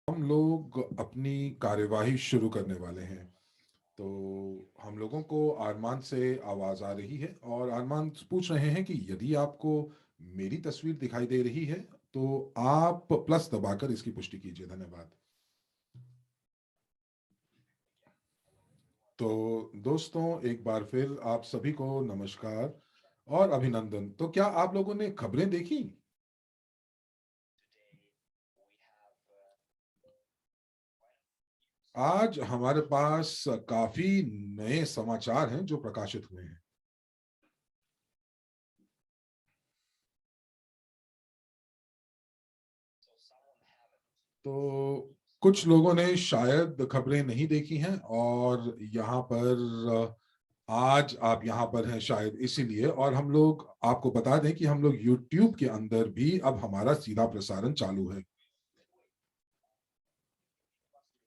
हम लोग अपनी कार्यवाही शुरू करने वाले हैं। तो हम लोगों को आरमान से आवाज आ रही है और आरमान पूछ रहे हैं कि यदि आपको मेरी तस्वीर दिखाई दे रही है तो आप प्लस दबाकर इसकी पुष्टि कीजिए। धन्यवाद। तो दोस्तों, एक बार फिर आप सभी को नमस्कार और अभिनंदन। तो क्या आप लोगों ने खबरें देखी? आज हमारे पास काफी नए समाचार हैं जो प्रकाशित हुए हैं। तो कुछ लोगों ने शायद खबरें नहीं देखी हैं और यहाँ पर आज आप यहाँ पर हैं शायद इसीलिए। और हम लोग आपको बता दें कि हम लोग YouTube के अंदर भी अब हमारा सीधा प्रसारण चालू है।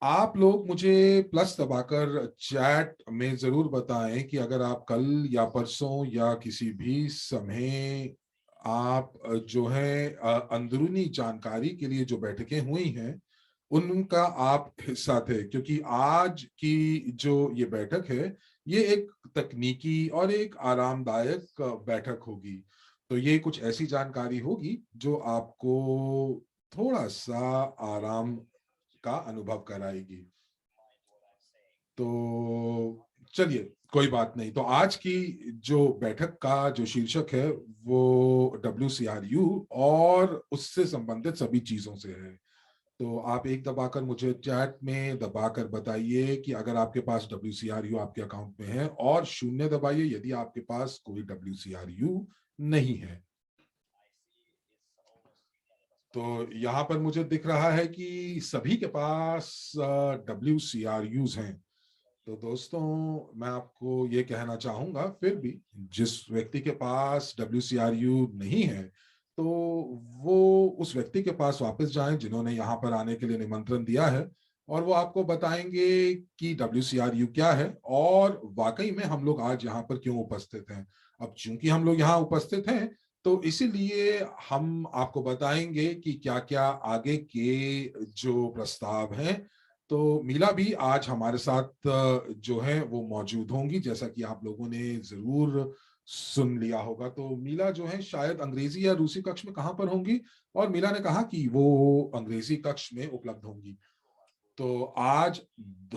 आप लोग मुझे प्लस दबाकर चैट में जरूर बताएं कि अगर आप कल या परसों या किसी भी समय आप जो है अंदरूनी जानकारी के लिए जो बैठकें हुई हैं उनका आप हिस्सा थे, क्योंकि आज की जो ये बैठक है ये एक तकनीकी और एक आरामदायक बैठक होगी। तो ये कुछ ऐसी जानकारी होगी जो आपको थोड़ा सा आराम का अनुभव कराएगी। तो चलिए, कोई बात नहीं। तो आज की जो बैठक का जो शीर्षक है वो WCRU और उससे संबंधित सभी चीजों से है। तो आप एक दबाकर मुझे चैट में दबाकर बताइए कि अगर आपके पास WCRU आपके अकाउंट में है, और शून्य दबाइए यदि आपके पास कोई WCRU नहीं है। तो यहाँ पर मुझे दिख रहा है कि सभी के पास WCRUs हैं। तो दोस्तों, मैं आपको ये कहना चाहूंगा, फिर भी जिस व्यक्ति के पास WCRU नहीं है तो वो उस व्यक्ति के पास वापस जाएं जिन्होंने यहाँ पर आने के लिए निमंत्रण दिया है, और वो आपको बताएंगे कि WCRU क्या है और वाकई में हम लोग आज यहाँ पर क्यों उपस्थित हैं। अब चूंकि हम लोग यहाँ उपस्थित हैं तो इसीलिए हम आपको बताएंगे कि क्या क्या आगे के जो प्रस्ताव हैं। तो मीला भी आज हमारे साथ जो है वो मौजूद होंगी, जैसा कि आप लोगों ने जरूर सुन लिया होगा। तो मीला जो है शायद अंग्रेजी या रूसी कक्ष में कहाँ पर होंगी, और मीला ने कहा कि वो अंग्रेजी कक्ष में उपलब्ध होंगी। तो आज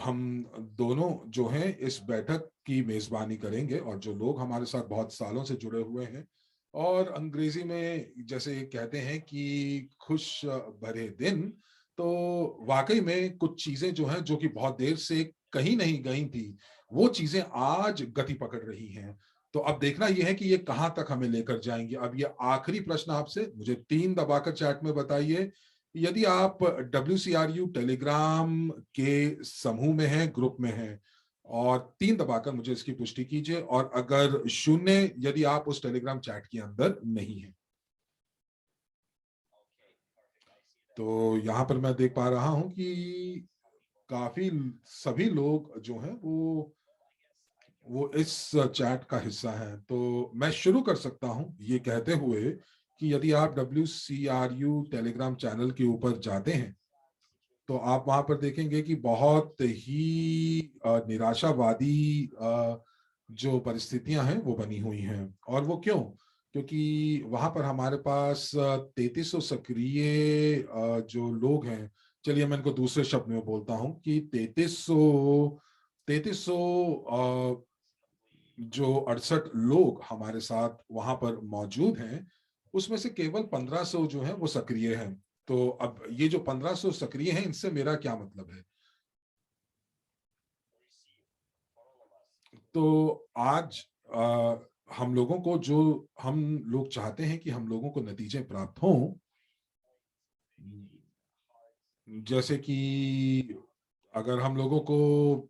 हम दोनों जो हैं इस बैठक की मेजबानी करेंगे, और जो लोग हमारे साथ बहुत सालों से जुड़े हुए हैं और अंग्रेजी में जैसे कहते हैं कि खुश भरे दिन, तो वाकई में कुछ चीजें जो हैं जो कि बहुत देर से कहीं नहीं गई थी, वो चीजें आज गति पकड़ रही हैं। तो अब देखना यह है कि ये कहां तक हमें लेकर जाएंगे। अब ये आखिरी प्रश्न आपसे, मुझे 3 दबाकर चैट में बताइए यदि आप WCRU टेलीग्राम के समूह में हैं, ग्रुप में हैं, और 3 दबाकर मुझे इसकी पुष्टि कीजिए, और अगर शून्य यदि आप उस टेलीग्राम चैट के अंदर नहीं है। तो यहां पर मैं देख पा रहा हूं कि काफी सभी लोग जो हैं वो इस चैट का हिस्सा है। तो मैं शुरू कर सकता हूं ये कहते हुए कि यदि आप WCRU टेलीग्राम चैनल के ऊपर जाते हैं तो आप वहां पर देखेंगे कि बहुत ही निराशावादी जो परिस्थितियां हैं वो बनी हुई हैं। और वो क्यों? क्योंकि वहां पर हमारे पास 3300 सक्रिय जो लोग हैं। चलिए मैं इनको दूसरे शब्द में बोलता हूं कि 3300 जो 68 लोग हमारे साथ वहां पर मौजूद हैं, उसमें से केवल 1500 जो है वो सक्रिय हैं। तो अब ये जो 1500 सक्रिय हैं, इनसे मेरा क्या मतलब है? तो आज हम लोगों को जो हम लोग चाहते हैं कि हम लोगों को नतीजे प्राप्त हों, जैसे कि अगर हम लोगों को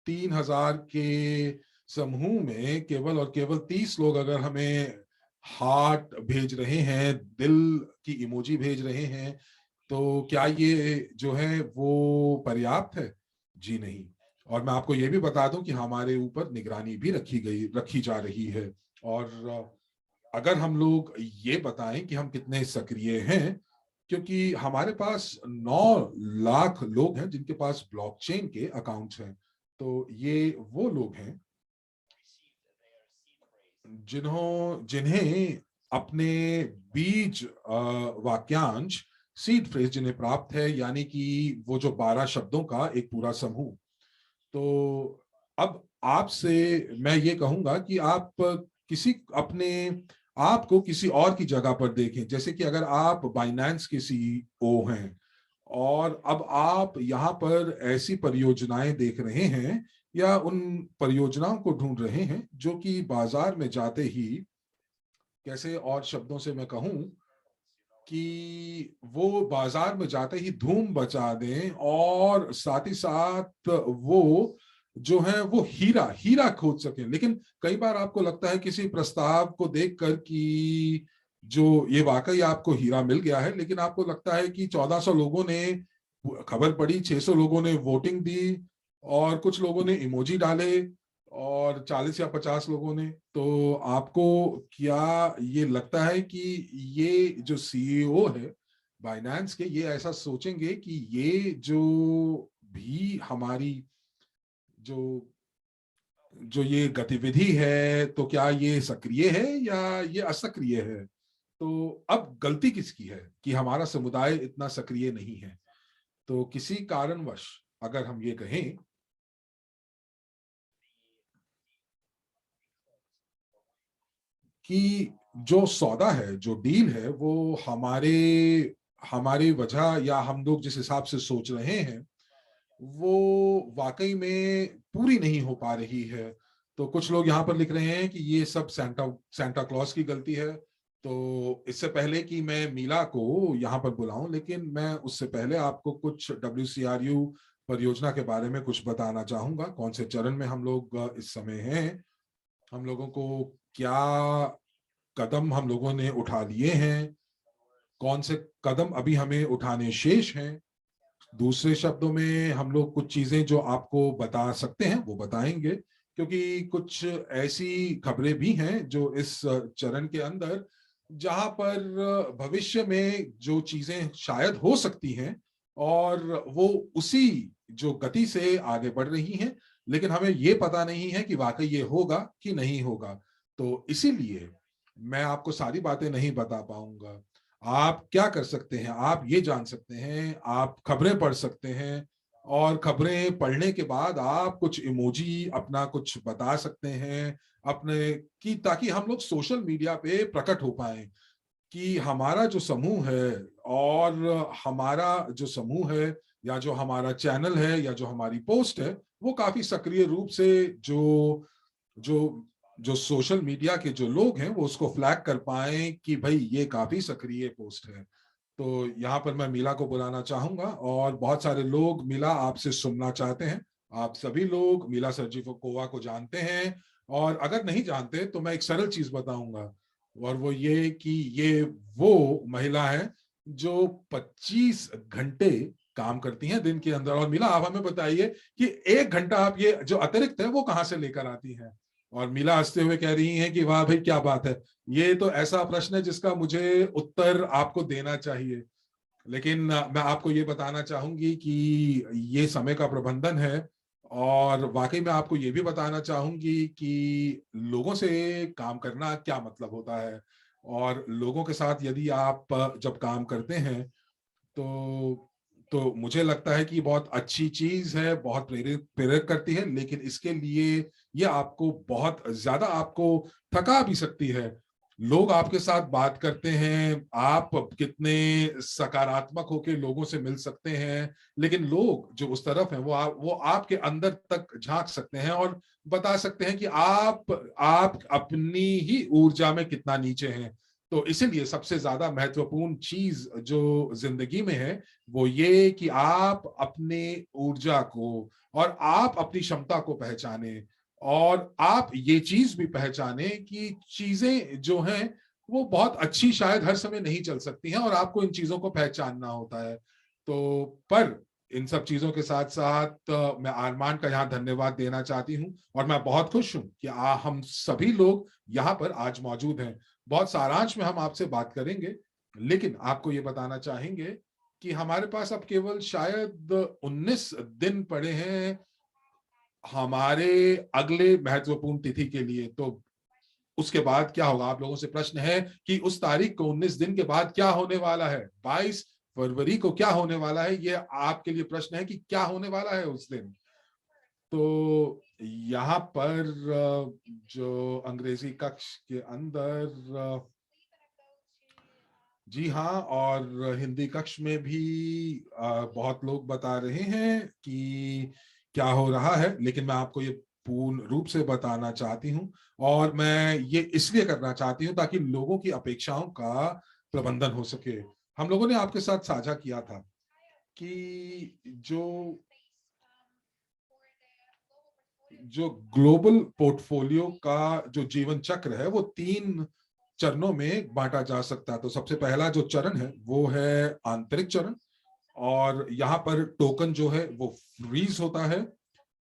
3000 के समूह में केवल और केवल 30 लोग अगर हमें हार्ट भेज रहे हैं, दिल की इमोजी भेज रहे हैं, तो क्या ये जो है वो पर्याप्त है? जी नहीं। और मैं आपको ये भी बता दूं कि हमारे ऊपर निगरानी भी रखी जा रही है। और अगर हम लोग ये बताएं कि हम कितने सक्रिय हैं, क्योंकि हमारे पास 9 लाख लोग हैं जिनके पास ब्लॉकचेन के अकाउंट्स हैं। तो ये वो लोग हैं जिन्हें अपने बीज वाक्यांश, सीड फ्रेज जिन्हें प्राप्त है, यानी कि वो जो 12 शब्दों का एक पूरा समूह। तो अब आपसे मैं ये कहूंगा कि आप किसी अपने आप को किसी और की जगह पर देखें। जैसे कि अगर आप बाइनेंस के सीईओ हैं और अब आप यहाँ पर ऐसी परियोजनाएं देख रहे हैं या उन परियोजनाओं को ढूंढ रहे हैं जो कि बाजार में जाते ही, कैसे और शब्दों से मैं कहूं, कि वो बाजार में जाते ही धूम मचा दें और साथ ही साथ वो जो है वो हीरा हीरा खोज सकें। लेकिन कई बार आपको लगता है किसी प्रस्ताव को देखकर कि जो ये वाकई आपको हीरा मिल गया है, लेकिन आपको लगता है कि 1400 लोगों ने खबर पड़ी, 600 लोगों ने वोटिंग दी और कुछ लोगों ने इमोजी डाले और 40 या 50 लोगों ने, तो आपको क्या ये लगता है कि ये जो सीईओ है बाइनेंस के, ये ऐसा सोचेंगे कि ये जो भी हमारी जो जो ये गतिविधि है, तो क्या ये सक्रिय है या ये असक्रिय है? तो अब गलती किसकी है कि हमारा समुदाय इतना सक्रिय नहीं है? तो किसी कारणवश अगर हम ये कहें कि जो सौदा है, जो डील है, वो हमारे हमारी वजह या हम लोग जिस हिसाब से सोच रहे हैं वो वाकई में पूरी नहीं हो पा रही है। तो कुछ लोग यहाँ पर लिख रहे हैं कि ये सब सेंटा सेंटा क्लॉज की गलती है। तो इससे पहले कि मैं मीला को यहाँ पर बुलाऊं, लेकिन मैं उससे पहले आपको कुछ WCRU परियोजना के बारे में कुछ बताना चाहूंगा। कौन से चरण में हम लोग इस समय हैं, हम लोगों को क्या कदम हम लोगों ने उठा लिए हैं, कौन से कदम अभी हमें उठाने शेष हैं। दूसरे शब्दों में हम लोग कुछ चीजें जो आपको बता सकते हैं वो बताएंगे, क्योंकि कुछ ऐसी खबरें भी हैं जो इस चरण के अंदर, जहां पर भविष्य में जो चीजें शायद हो सकती हैं और वो उसी जो गति से आगे बढ़ रही हैं, लेकिन हमें ये पता नहीं है कि वाकई ये होगा कि नहीं होगा। तो इसीलिए मैं आपको सारी बातें नहीं बता पाऊंगा। आप क्या कर सकते हैं, आप ये जान सकते हैं, आप खबरें पढ़ सकते हैं और खबरें पढ़ने के बाद आप कुछ इमोजी अपना कुछ बता सकते हैं अपने की, ताकि हम लोग सोशल मीडिया पे प्रकट हो पाए कि हमारा जो समूह है और हमारा जो समूह है या जो हमारा चैनल है या जो हमारी पोस्ट है, वो काफी सक्रिय रूप से जो जो जो सोशल मीडिया के जो लोग हैं वो उसको फ्लैग कर पाए कि भाई ये काफी सक्रिय पोस्ट है। तो यहाँ पर मैं मीला को बुलाना चाहूंगा और बहुत सारे लोग मीला आपसे सुनना चाहते हैं। आप सभी लोग मीला सर्जिकोवा को जानते हैं और अगर नहीं जानते तो मैं एक सरल चीज बताऊंगा, और वो ये कि ये वो महिला है जो 25 घंटे काम करती हैं दिन के अंदर। और मीला आप हमें बताइए कि 1 घंटा आप ये जो अतिरिक्त है वो कहाँ से लेकर आती हैं? और मीला हंसते हुए कह रही हैं कि वाह भाई क्या बात है, ये तो ऐसा प्रश्न है जिसका मुझे उत्तर आपको देना चाहिए। लेकिन मैं आपको ये बताना चाहूंगी कि ये समय का प्रबंधन है और वाकई में आपको ये भी बताना चाहूंगी कि लोगों से काम करना क्या मतलब होता है। और लोगों के साथ यदि आप जब काम करते हैं तो मुझे लगता है कि बहुत अच्छी चीज है, बहुत प्रेरित प्रेरक करती है, लेकिन इसके लिए ये आपको बहुत ज्यादा आपको थका भी सकती है। लोग आपके साथ बात करते हैं, आप कितने सकारात्मक होकर लोगों से मिल सकते हैं, लेकिन लोग जो उस तरफ हैं वो आपके अंदर तक झांक सकते हैं और बता सकते हैं कि आप अपनी ही ऊर्जा में कितना नीचे हैं। तो इसीलिए सबसे ज्यादा महत्वपूर्ण चीज जो जिंदगी में है वो ये कि आप अपने ऊर्जा को और आप अपनी क्षमता को पहचाने और आप ये चीज भी पहचाने कि चीजें जो हैं वो बहुत अच्छी शायद हर समय नहीं चल सकती हैं और आपको इन चीजों को पहचानना होता है। तो पर इन सब चीजों के साथ साथ मैं आरमान का यहाँ धन्यवाद देना चाहती हूँ और मैं बहुत खुश हूँ कि हम सभी लोग यहाँ पर आज मौजूद हैं। बहुत सारांश में हम आपसे बात करेंगे लेकिन आपको ये बताना चाहेंगे कि हमारे पास अब केवल शायद 19 दिन पड़े हैं हमारे अगले महत्वपूर्ण तिथि के लिए। तो उसके बाद क्या होगा? आप लोगों से प्रश्न है कि उस तारीख को 19 दिन के बाद क्या होने वाला है, 22 फरवरी को क्या होने वाला है, ये आपके लिए प्रश्न है कि क्या होने वाला है उस दिन। तो यहाँ पर जो अंग्रेजी कक्ष के अंदर, जी हाँ, और हिंदी कक्ष में भी बहुत लोग बता रहे हैं कि क्या हो रहा है, लेकिन मैं आपको ये पूर्ण रूप से बताना चाहती हूँ, और मैं ये इसलिए करना चाहती हूँ ताकि लोगों की अपेक्षाओं का प्रबंधन हो सके। हम लोगों ने आपके साथ साझा किया था कि जो ग्लोबल पोर्टफोलियो का जो जीवन चक्र है वो 3 चरणों में बांटा जा सकता है। तो सबसे पहला जो चरण है वो है आंतरिक चरण, और यहाँ पर टोकन जो है वो फ्रीज होता है।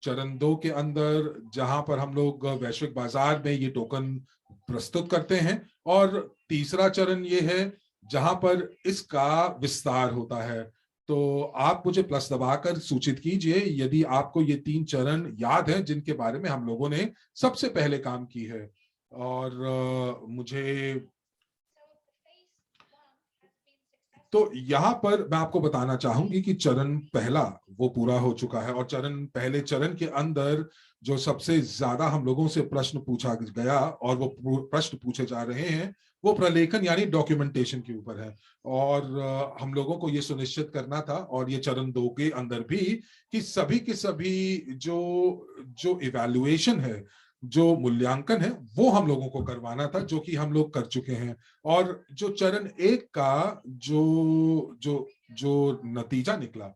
चरण 2 के अंदर जहां पर हम लोग वैश्विक बाजार में ये टोकन प्रस्तुत करते हैं, और तीसरा चरण ये है जहां पर इसका विस्तार होता है। तो आप मुझे प्लस दबाकर सूचित कीजिए यदि आपको ये 3 चरण याद हैं जिनके बारे में हम लोगों ने सबसे पहले काम की है। और मुझे तो यहाँ पर मैं आपको बताना चाहूंगी कि चरण पहला वो पूरा हो चुका है, और पहले चरण के अंदर जो सबसे ज्यादा हम लोगों से प्रश्न पूछा गया और वो प्रश्न पूछे जा रहे हैं वो प्रलेखन यानी डॉक्यूमेंटेशन के ऊपर है। और हम लोगों को ये सुनिश्चित करना था, और ये चरण 2 के अंदर भी, कि सभी के सभी जो जो इवैल्यूएशन है, जो मूल्यांकन है, वो हम लोगों को करवाना था, जो कि हम लोग कर चुके हैं। और जो चरण 1 का जो जो जो नतीजा निकला,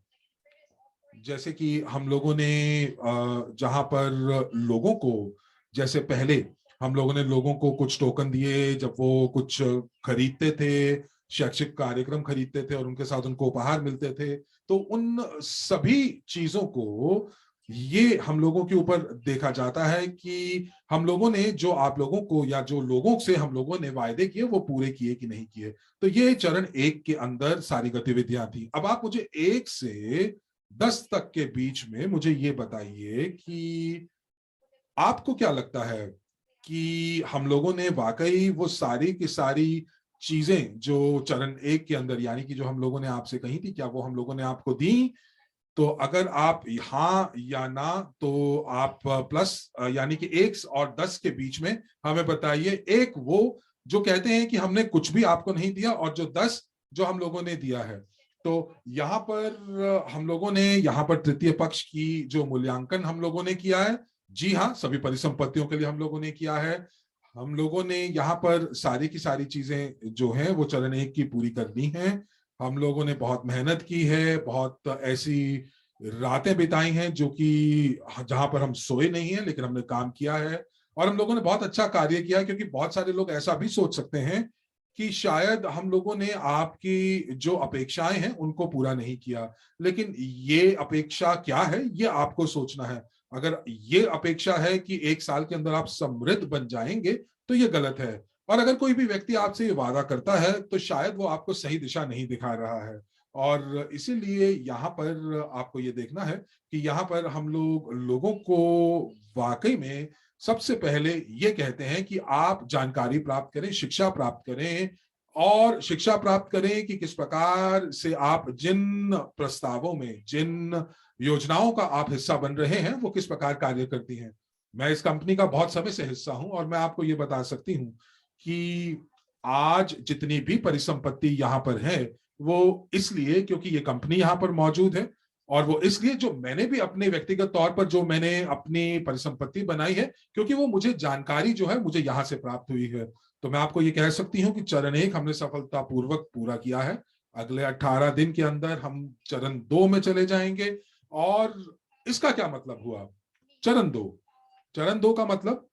जैसे कि हम लोगों ने जहां पर लोगों को, जैसे पहले हम लोगों ने लोगों को कुछ टोकन दिए जब वो कुछ खरीदते थे, शैक्षिक कार्यक्रम खरीदते थे और उनके साथ उनको उपहार मिलते थे, तो उन सभी चीजों को ये हम लोगों के ऊपर देखा जाता है कि हम लोगों ने जो आप लोगों को या जो लोगों से हम लोगों ने वायदे किए वो पूरे किए कि नहीं किए। तो ये चरण 1 के अंदर सारी गतिविधियां थी। अब आप मुझे 1 से 10 तक के बीच में मुझे ये बताइए कि आपको क्या लगता है कि हम लोगों ने वाकई वो सारी की सारी चीजें जो चरण 1 के अंदर, यानी कि जो हम लोगों ने आपसे कही थी, क्या वो हम लोगों ने आपको दी? तो अगर आप हाँ या ना, तो आप प्लस यानी कि 1 और 10 के बीच में हमें बताइए। 1 वो जो कहते हैं कि हमने कुछ भी आपको नहीं दिया, और जो 10 जो हम लोगों ने दिया है। तो यहाँ पर हम लोगों ने यहाँ पर तृतीय पक्ष की जो मूल्यांकन हम लोगों ने किया है, जी हाँ, सभी परिसंपत्तियों के लिए हम लोगों ने किया है। हम लोगों ने यहाँ पर सारी की सारी चीजें जो हैं वो चरण 1 की पूरी करनी है। हम लोगों ने बहुत मेहनत की है, बहुत ऐसी रातें बिताई हैं जो कि जहां पर हम सोए नहीं हैं, लेकिन हमने काम किया है। और हम लोगों ने बहुत अच्छा कार्य किया, क्योंकि बहुत सारे लोग ऐसा भी सोच सकते हैं कि शायद हम लोगों ने आपकी जो अपेक्षाएं हैं उनको पूरा नहीं किया, लेकिन ये अपेक्षा क्या है ये आपको सोचना है। अगर ये अपेक्षा है कि 1 साल के अंदर आप समृद्ध बन जाएंगे, तो ये गलत है। और अगर कोई भी व्यक्ति आपसे ये वादा करता है तो शायद वो आपको सही दिशा नहीं दिखा रहा है। और इसीलिए यहाँ पर आपको ये देखना है कि यहाँ पर हम लोगों को वाकई में सबसे पहले ये कहते हैं कि आप जानकारी प्राप्त करें, शिक्षा प्राप्त करें, और शिक्षा प्राप्त करें कि किस प्रकार से आप जिन प्रस्तावों में, जिन योजनाओं का आप हिस्सा बन रहे हैं, वो किस प्रकार कार्य करती हैं। मैं इस कंपनी का बहुत समय से हिस्सा हूं, और मैं आपको ये बता सकती हूं कि आज जितनी भी परिसंपत्ति यहाँ पर है वो इसलिए क्योंकि ये कंपनी यहाँ पर मौजूद है, और वो इसलिए जो मैंने भी अपने व्यक्तिगत तौर पर जो मैंने अपनी परिसंपत्ति बनाई है, क्योंकि वो मुझे जानकारी जो है मुझे यहाँ से प्राप्त हुई है। तो मैं आपको ये कह सकती हूँ कि चरण 1 हमने सफलतापूर्वक पूरा किया है। अगले 18 दिन के अंदर हम चरण 2 में चले जाएंगे। और इसका क्या मतलब हुआ? चरण 2 का मतलब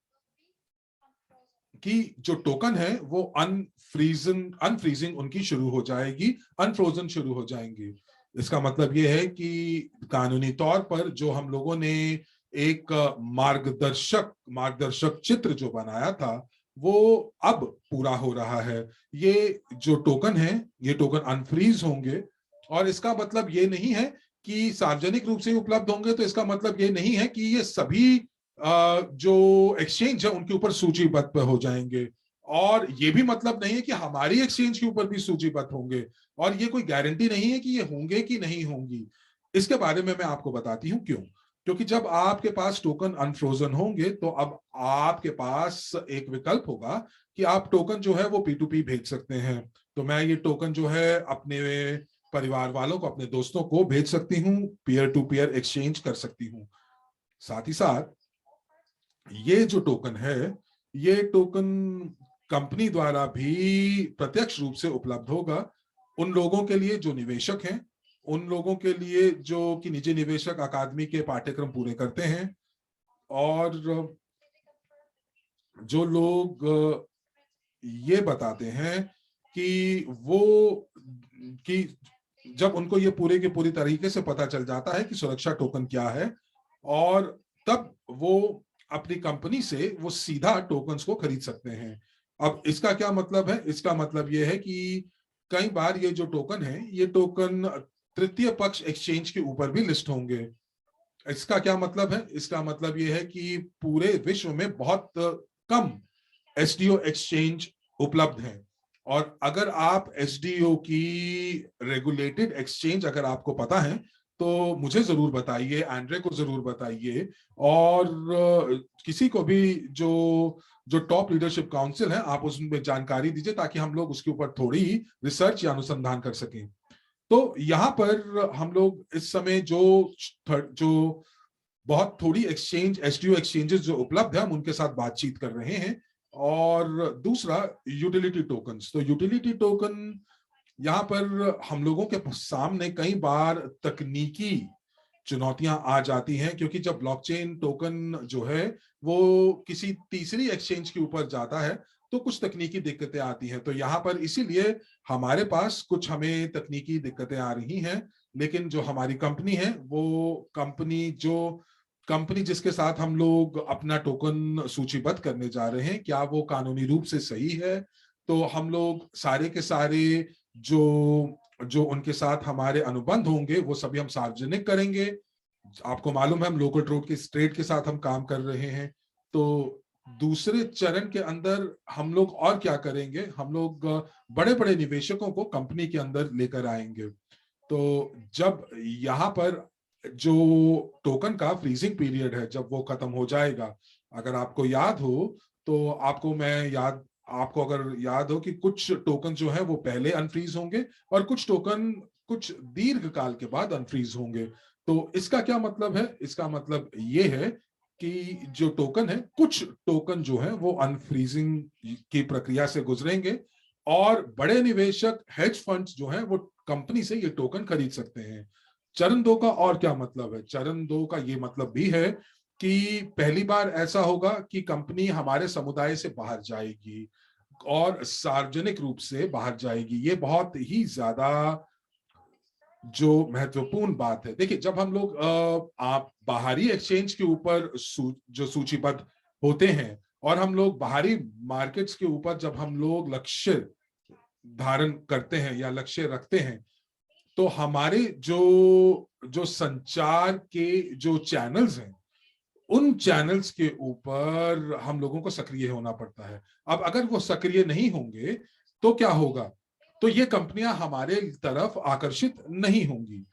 कि जो टोकन है वो अनफ्रीजिंग उनकी शुरू हो जाएगी, अनफ्रोजन शुरू हो जाएंगी। इसका मतलब ये है कि कानूनी तौर पर जो हम लोगों ने एक मार्गदर्शक चित्र जो बनाया था वो अब पूरा हो रहा है। ये जो टोकन है, ये टोकन अनफ्रीज होंगे, और इसका मतलब ये नहीं है कि सार्वजनिक रूप से उपलब्ध होंगे, तो इसका मतलब ये नहीं है कि ये सभी जो एक्सचेंज है उनके ऊपर सूचीबद्ध हो जाएंगे, और ये भी मतलब नहीं है कि हमारी एक्सचेंज के ऊपर भी सूचीबद्ध होंगे, और ये कोई गारंटी नहीं है कि ये होंगे कि नहीं होंगी। इसके बारे में मैं आपको बताती हूँ क्यों। क्योंकि जब आपके पास टोकन अनफ्रोजन होंगे, तो अब आपके पास एक विकल्प होगा कि आप टोकन जो है वो P2P भेज सकते हैं। तो मैं ये टोकन जो है अपने परिवार वालों को, अपने दोस्तों को भेज सकती हूँ, पीयर टू पीयर एक्सचेंज कर सकती हूँ। साथ ही साथ ये जो टोकन है, ये टोकन कंपनी द्वारा भी प्रत्यक्ष रूप से उपलब्ध होगा उन लोगों के लिए जो निवेशक हैं, उन लोगों के लिए जो कि निजी निवेशक अकादमी के पाठ्यक्रम पूरे करते हैं, और जो लोग ये बताते हैं कि वो कि जब उनको ये पूरे के पूरी तरीके से पता चल जाता है कि सुरक्षा टोकन क्या है, और तब वो अपनी कंपनी से वो सीधा टोकन्स को खरीद सकते हैं। अब इसका क्या मतलब है? इसका मतलब ये है कि कई बार ये जो टोकन है, ये टोकन तृतीय पक्ष एक्सचेंज के ऊपर भी लिस्ट होंगे। इसका क्या मतलब है? इसका मतलब ये है कि पूरे विश्व में बहुत कम एसडीओ एक्सचेंज उपलब्ध हैं, और अगर आप एसडीओ की रेगुलेटेड एक्सचेंज अगर आपको पता है, तो मुझे जरूर बताइए, एंड्रे को जरूर बताइए, और किसी को भी जो जो टॉप लीडरशिप काउंसिल है, आप उसमें जानकारी दीजिए, ताकि हम लोग उसके ऊपर थोड़ी रिसर्च या अनुसंधान कर सकें। तो यहाँ पर हम लोग इस समय जो बहुत थोड़ी एक्सचेंज, एसडीओ एक्सचेंजेस जो उपलब्ध है, हम उनके साथ बातचीत कर रहे हैं। और दूसरा, यूटिलिटी टोकन्स। तो यूटिलिटी टोकन, यहाँ पर हम लोगों के सामने कई बार तकनीकी चुनौतियां आ जाती हैं, क्योंकि जब ब्लॉकचेन टोकन जो है वो किसी तीसरी एक्सचेंज के ऊपर जाता है, तो कुछ तकनीकी दिक्कतें आती हैं। तो यहाँ पर इसीलिए हमारे पास कुछ हमें तकनीकी दिक्कतें आ रही हैं, लेकिन जो हमारी कंपनी है, वो कंपनी जिसके साथ हम लोग अपना टोकन सूचीबद्ध करने जा रहे हैं, क्या वो कानूनी रूप से सही है? तो हम लोग सारे के सारे जो जो उनके साथ हमारे अनुबंध होंगे, वो सभी हम सार्वजनिक करेंगे। आपको मालूम है, हम लोकल ट्रेड के साथ हम काम कर रहे हैं। तो दूसरे चरण के अंदर हम लोग और क्या करेंगे? हम लोग बड़े बड़े निवेशकों को कंपनी के अंदर लेकर आएंगे। तो जब यहाँ पर जो टोकन का फ्रीजिंग पीरियड है, जब वो खत्म हो जाएगा, अगर आपको याद हो, तो आपको अगर याद हो कि कुछ टोकन जो है वो पहले अनफ्रीज होंगे, और कुछ टोकन कुछ दीर्घ काल के बाद अनफ्रीज होंगे। तो इसका क्या मतलब है? इसका मतलब ये है कि जो टोकन है, कुछ टोकन जो है वो अनफ्रीजिंग की प्रक्रिया से गुजरेंगे, और बड़े निवेशक, हेज फंड्स जो हैं, वो कंपनी से ये टोकन खरीद सकते हैं। चरण 2 का और क्या मतलब है? चरण 2 का ये मतलब भी है कि पहली बार ऐसा होगा कि कंपनी हमारे समुदाय से बाहर जाएगी, और सार्वजनिक रूप से बाहर जाएगी। ये बहुत ही ज्यादा जो महत्वपूर्ण बात है। देखिए, जब हम लोग आप बाहरी एक्सचेंज के ऊपर जो सूचीबद्ध होते हैं, और हम लोग बाहरी मार्केट्स के ऊपर जब हम लोग लक्ष्य धारण करते हैं या लक्ष्य रखते हैं, तो हमारे जो जो संचार के जो चैनल्स हैं, उन चैनल्स के ऊपर हम लोगों को सक्रिय होना पड़ता है। अब अगर वो सक्रिय नहीं होंगे, तो क्या होगा? तो ये कंपनियां हमारे तरफ आकर्षित नहीं होंगी।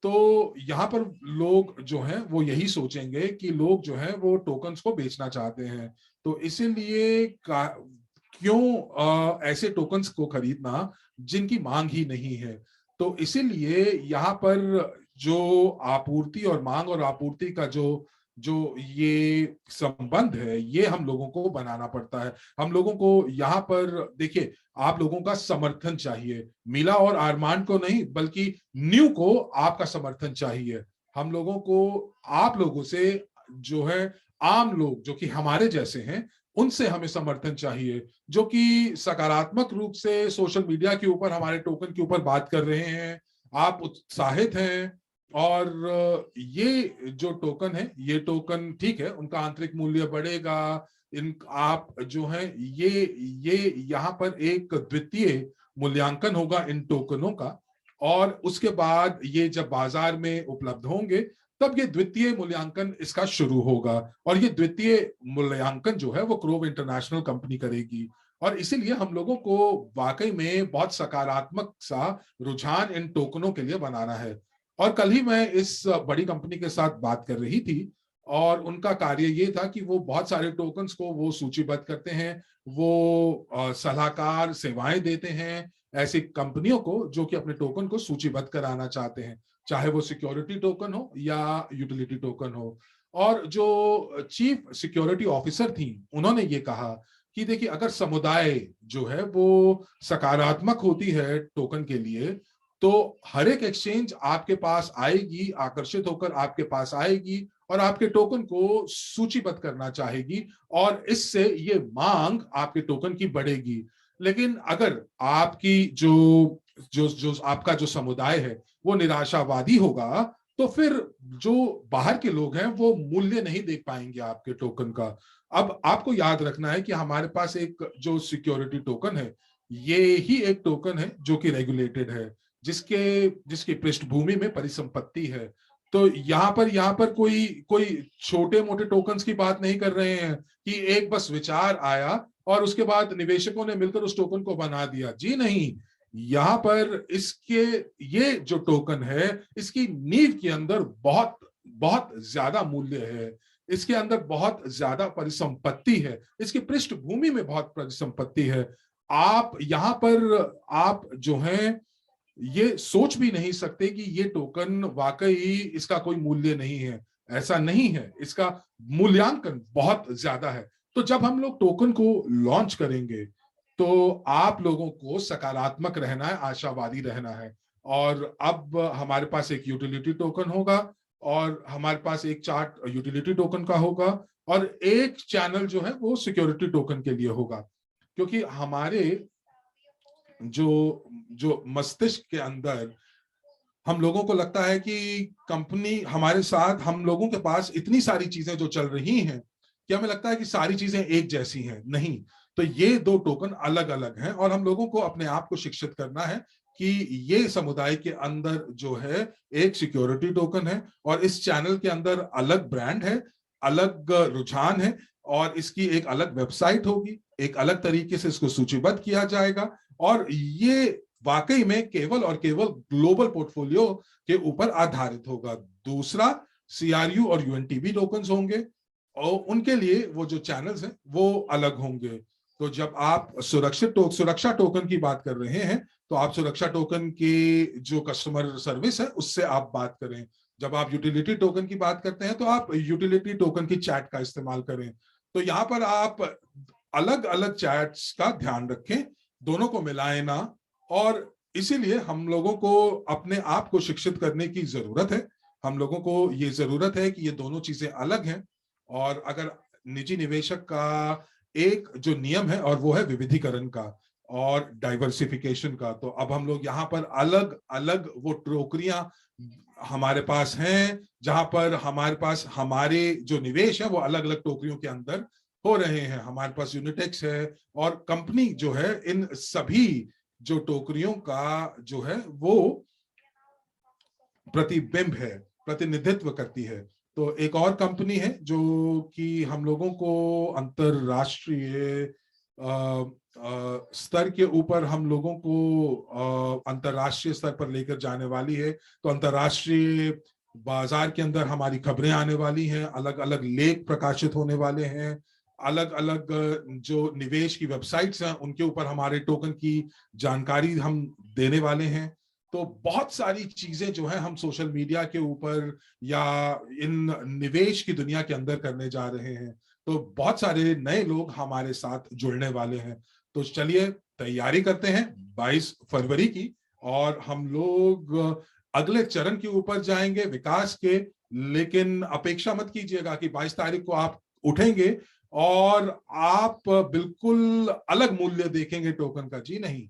तो यहाँ पर लोग जो हैं वो यही सोचेंगे कि लोग जो हैं वो टोकन्स को बेचना चाहते हैं। तो इसीलिए क्यों ऐसे टोकन्स को खरीदना जिनकी मांग ही नहीं है? तो इसीलिए यहाँ पर जो आपूर्ति और मांग और आपूर्ति का जो जो ये संबंध है, ये हम लोगों को बनाना पड़ता है। हम लोगों को यहाँ पर देखिए, आप लोगों का समर्थन चाहिए, मिला और आरमान को नहीं, बल्कि न्यू को आपका समर्थन चाहिए। हम लोगों को आप लोगों से जो है, आम लोग जो कि हमारे जैसे हैं, उनसे हमें समर्थन चाहिए, जो कि सकारात्मक रूप से सोशल मीडिया के ऊपर हमारे टोकन के ऊपर बात कर रहे हैं। आप उत्साहित हैं, और ये जो टोकन है, ये टोकन ठीक है, उनका आंतरिक मूल्य बढ़ेगा, इन आप जो है ये यहाँ पर एक द्वितीय मूल्यांकन होगा इन टोकनों का, और उसके बाद ये जब बाजार में उपलब्ध होंगे तब ये द्वितीय मूल्यांकन इसका शुरू होगा। और ये द्वितीय मूल्यांकन जो है वो क्रोव इंटरनेशनल कंपनी करेगी। और इसीलिए हम लोगों को वाकई में बहुत सकारात्मक सा रुझान इन टोकनों के लिए बनाना है। और कल ही मैं इस बड़ी कंपनी के साथ बात कर रही थी, और उनका कार्य ये था कि वो बहुत सारे टोकन्स को वो सूचीबद्ध करते हैं, वो सलाहकार सेवाएं देते हैं ऐसी कंपनियों को जो कि अपने टोकन को सूचीबद्ध कराना चाहते हैं, चाहे वो सिक्योरिटी टोकन हो या यूटिलिटी टोकन हो। और जो चीफ सिक्योरिटी ऑफिसर थी उन्होंने ये कहा कि देखिए, अगर समुदाय जो है वो सकारात्मक होती है टोकन के लिए, तो हर एक एक्सचेंज आपके पास आएगी, आकर्षित होकर आपके पास आएगी और आपके टोकन को सूचीबद्ध करना चाहेगी, और इससे ये मांग आपके टोकन की बढ़ेगी। लेकिन अगर आपकी जो जो जो आपका जो समुदाय है वो निराशावादी होगा, तो फिर जो बाहर के लोग हैं वो मूल्य नहीं देख पाएंगे आपके टोकन का। अब आपको याद रखना है कि हमारे पास एक जो सिक्योरिटी टोकन है, ये ही एक टोकन है जो कि रेगुलेटेड है, जिसकी पृष्ठभूमि में परिसंपत्ति है। तो यहाँ पर कोई कोई छोटे मोटे टोकन्स की बात नहीं कर रहे हैं कि एक बस विचार आया और उसके बाद निवेशकों ने मिलकर उस टोकन को बना दिया। जी नहीं, यहाँ पर इसके ये जो टोकन है इसकी नींव के अंदर बहुत बहुत ज्यादा मूल्य है, इसके अंदर बहुत ज्यादा परिसंपत्ति है, इसकी पृष्ठभूमि में बहुत परिसंपत्ति है। आप यहाँ पर आप जो है ये सोच भी नहीं सकते कि ये टोकन वाकई इसका कोई मूल्य नहीं है। ऐसा नहीं है, इसका मूल्यांकन बहुत ज्यादा है। तो जब हम लोग टोकन को लॉन्च करेंगे तो आप लोगों को सकारात्मक रहना है, आशावादी रहना है। और अब हमारे पास एक यूटिलिटी टोकन होगा, और हमारे पास एक चार्ट यूटिलिटी टोकन का होगा, और एक चैनल जो है वो सिक्योरिटी टोकन के लिए होगा। क्योंकि हमारे जो जो मस्तिष्क के अंदर हम लोगों को लगता है कि कंपनी हमारे साथ, हम लोगों के पास इतनी सारी चीजें जो चल रही हैं कि हमें लगता है कि सारी चीजें एक जैसी हैं। नहीं, तो ये दो टोकन अलग अलग हैं, और हम लोगों को अपने आप को शिक्षित करना है कि ये समुदाय के अंदर जो है एक सिक्योरिटी टोकन है, और इस चैनल के अंदर अलग ब्रांड है, अलग रुझान है, और इसकी एक अलग वेबसाइट होगी, एक अलग तरीके से इसको सूचीबद्ध किया जाएगा। और ये वाकई में केवल और केवल ग्लोबल पोर्टफोलियो के ऊपर आधारित होगा। दूसरा, सीआरयू और यूएनटीबी टोकन्स होंगे, और उनके लिए वो जो चैनल्स हैं वो अलग होंगे। तो जब आप सुरक्षा टोकन की बात कर रहे हैं, तो आप सुरक्षा टोकन की जो कस्टमर सर्विस है उससे आप बात करें। जब आप यूटिलिटी टोकन की बात करते हैं तो आप यूटिलिटी टोकन की चैट का इस्तेमाल करें। तो यहाँ पर आप अलग अलग चैट्स का ध्यान रखें, दोनों को मिलाएं ना। और इसीलिए हम लोगों को अपने आप को शिक्षित करने की जरूरत है। हम लोगों को ये जरूरत है कि ये दोनों चीजें अलग हैं। और अगर निजी निवेशक का एक जो नियम है और वो है विविधीकरण का और डाइवर्सिफिकेशन का, तो अब हम लोग यहाँ पर अलग अलग वो टोकरियां हमारे पास हैं, जहां पर हमारे पास हमारे जो निवेश है वो अलग अलग टोकरियों के अंदर हो रहे हैं। हमारे पास यूनिटेक्स है, और कंपनी जो है इन सभी जो टोकरियों का जो है वो प्रतिबिंब है, प्रतिनिधित्व करती है। तो एक और कंपनी है जो कि हम लोगों को अंतरराष्ट्रीय स्तर के ऊपर हम लोगों को अंतरराष्ट्रीय स्तर पर लेकर जाने वाली है। तो अंतरराष्ट्रीय बाजार के अंदर हमारी खबरें आने वाली हैं, अलग अलग लेख प्रकाशित होने वाले हैं, अलग अलग जो निवेश की वेबसाइट्स हैं उनके ऊपर हमारे टोकन की जानकारी हम देने वाले हैं। तो बहुत सारी चीजें जो है हम सोशल मीडिया के ऊपर या इन निवेश की दुनिया के अंदर करने जा रहे हैं। तो बहुत सारे नए लोग हमारे साथ जुड़ने वाले हैं। तो चलिए तैयारी करते हैं 22 फरवरी की, और हम लोग अगले चरण के ऊपर जाएंगे विकास के। लेकिन अपेक्षा मत कीजिएगा कि 22 तारीख को आप उठेंगे और आप बिल्कुल अलग मूल्य देखेंगे टोकन का। जी नहीं,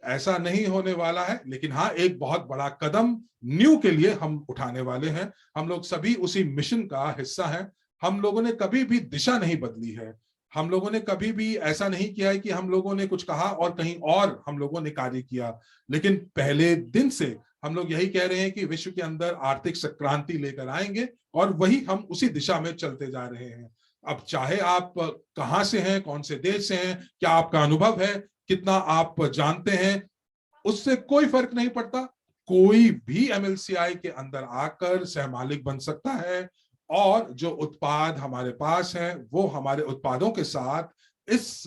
ऐसा नहीं होने वाला है। लेकिन हाँ, एक बहुत बड़ा कदम न्यू के लिए हम उठाने वाले हैं। हम लोग सभी उसी मिशन का हिस्सा हैं। हम लोगों ने कभी भी दिशा नहीं बदली है, हम लोगों ने कभी भी ऐसा नहीं किया है कि हम लोगों ने कुछ कहा और कहीं और हम लोगों ने कार्य किया, लेकिन पहले दिन से हम लोग यही कह रहे हैं कि विश्व के अंदर आर्थिक संक्रांति लेकर आएंगे और वही हम उसी दिशा में चलते जा रहे हैं। अब चाहे आप कहां से हैं, कौन से देश से हैं, क्या आपका अनुभव है, कितना आप जानते हैं, उससे कोई फर्क नहीं पड़ता। कोई भी एमएलसीआई के अंदर आकर सहमालिक बन सकता है और जो उत्पाद हमारे पास है वो हमारे उत्पादों के साथ इस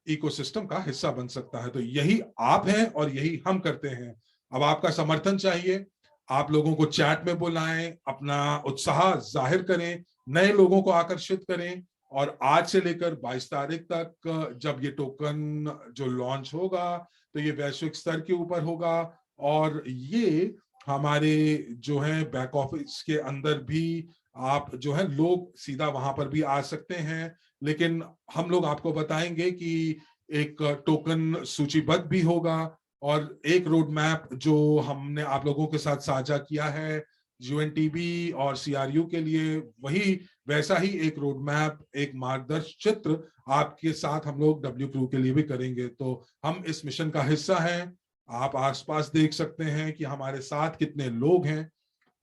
इकोसिस्टम का हिस्सा बन सकता है। तो यही आप हैं और यही हम करते हैं। अब आपका समर्थन चाहिए, आप लोगों को चैट में बुलाएं, अपना उत्साह जाहिर करें, नए लोगों को आकर्षित करें। और आज से लेकर 22 तारीख तक जब ये टोकन जो लॉन्च होगा तो ये वैश्विक स्तर के ऊपर होगा और ये हमारे जो है बैक ऑफिस के अंदर भी आप जो है लोग सीधा वहां पर भी आ सकते हैं, लेकिन हम लोग आपको बताएंगे कि एक टोकन सूचीबद्ध भी होगा और एक रोड मैप जो हमने आप लोगों के साथ साझा किया है यूएनटीबी और सीआरयू के लिए, वही वैसा ही एक रोड मैप, एक मार्गदर्श चित्र आपके साथ हम लोग डब्ल्यू क्रू के लिए भी करेंगे। तो हम इस मिशन का हिस्सा हैं। आप आसपास देख सकते हैं कि हमारे साथ कितने लोग हैं,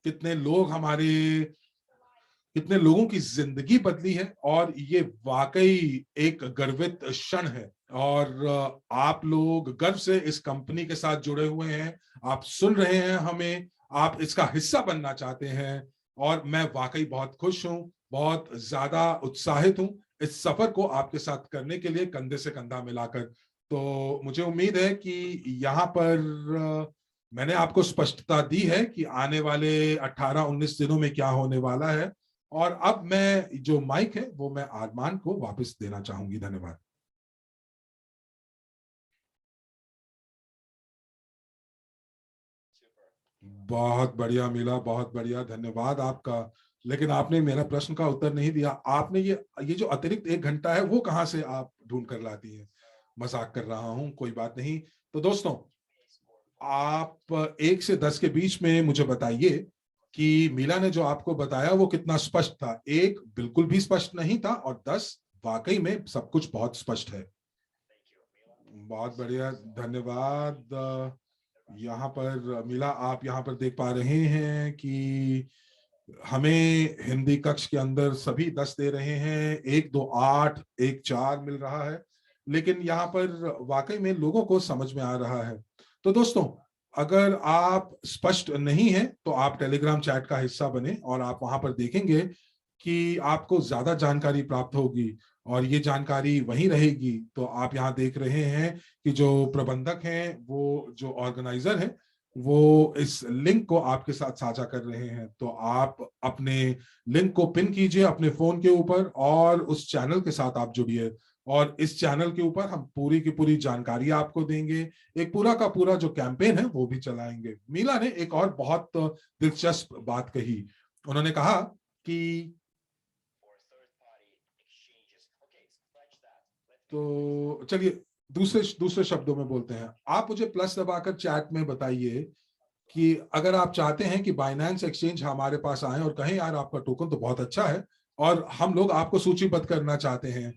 कितने लोग हमारे, कितने लोगों की जिंदगी बदली है और ये वाकई एक गर्वित क्षण है। और आप लोग गर्व से इस कंपनी के साथ जुड़े हुए हैं, आप सुन रहे हैं हमें, आप इसका हिस्सा बनना चाहते हैं और मैं वाकई बहुत खुश हूं, बहुत ज्यादा उत्साहित हूं इस सफर को आपके साथ करने के लिए, कंधे से कंधा मिलाकर। तो मुझे उम्मीद है कि यहाँ पर मैंने आपको स्पष्टता दी है कि आने वाले 18-19 दिनों में क्या होने वाला है। और अब मैं जो माइक है वो मैं आरमान को वापस देना चाहूंगी। धन्यवाद। बहुत बढ़िया मिला, बहुत बढ़िया, धन्यवाद आपका। लेकिन आपने मेरा प्रश्न का उत्तर नहीं दिया। आपने ये जो अतिरिक्त 1 घंटा है वो कहाँ से आप ढूंढ कर लाती हैं? मजाक कर रहा हूं, कोई बात नहीं। तो दोस्तों, आप 1 से 10 के बीच में मुझे बताइए कि मीला ने जो आपको बताया वो कितना स्पष्ट था। 1 बिल्कुल भी स्पष्ट नहीं था और 10 वाकई में सब कुछ बहुत स्पष्ट है। बहुत बढ़िया, धन्यवाद। यहाँ पर मीला, आप यहाँ पर देख पा रहे हैं कि हमें हिंदी कक्ष के अंदर सभी 10 दे रहे हैं, 1 2 8 1 4 मिल रहा है, लेकिन यहाँ पर वाकई में लोगों को समझ में आ रहा है। तो दोस्तों, अगर आप स्पष्ट नहीं है तो आप टेलीग्राम चैट का हिस्सा बने और आप वहां पर देखेंगे कि आपको ज्यादा जानकारी प्राप्त होगी और ये जानकारी वहीं रहेगी। तो आप यहाँ देख रहे हैं कि जो प्रबंधक हैं, वो जो ऑर्गेनाइजर है, वो इस लिंक को आपके साथ साझा कर रहे हैं। तो आप अपने लिंक को पिन कीजिए अपने फोन के ऊपर और उस चैनल के साथ आप जुड़िए और इस चैनल के ऊपर हम पूरी की पूरी जानकारी आपको देंगे, एक पूरा का पूरा जो कैंपेन है वो भी चलाएंगे। मीला ने एक और बहुत दिलचस्प बात कही। उन्होंने कहा कि तो चलिए दूसरे दूसरे शब्दों में बोलते हैं, आप मुझे प्लस दबाकर चैट में बताइए कि अगर आप चाहते हैं कि बाइनेंस एक्सचेंज हमारे पास आए और कहें यार आपका टोकन तो बहुत अच्छा है और हम लोग आपको सूचीबद्ध करना चाहते हैं,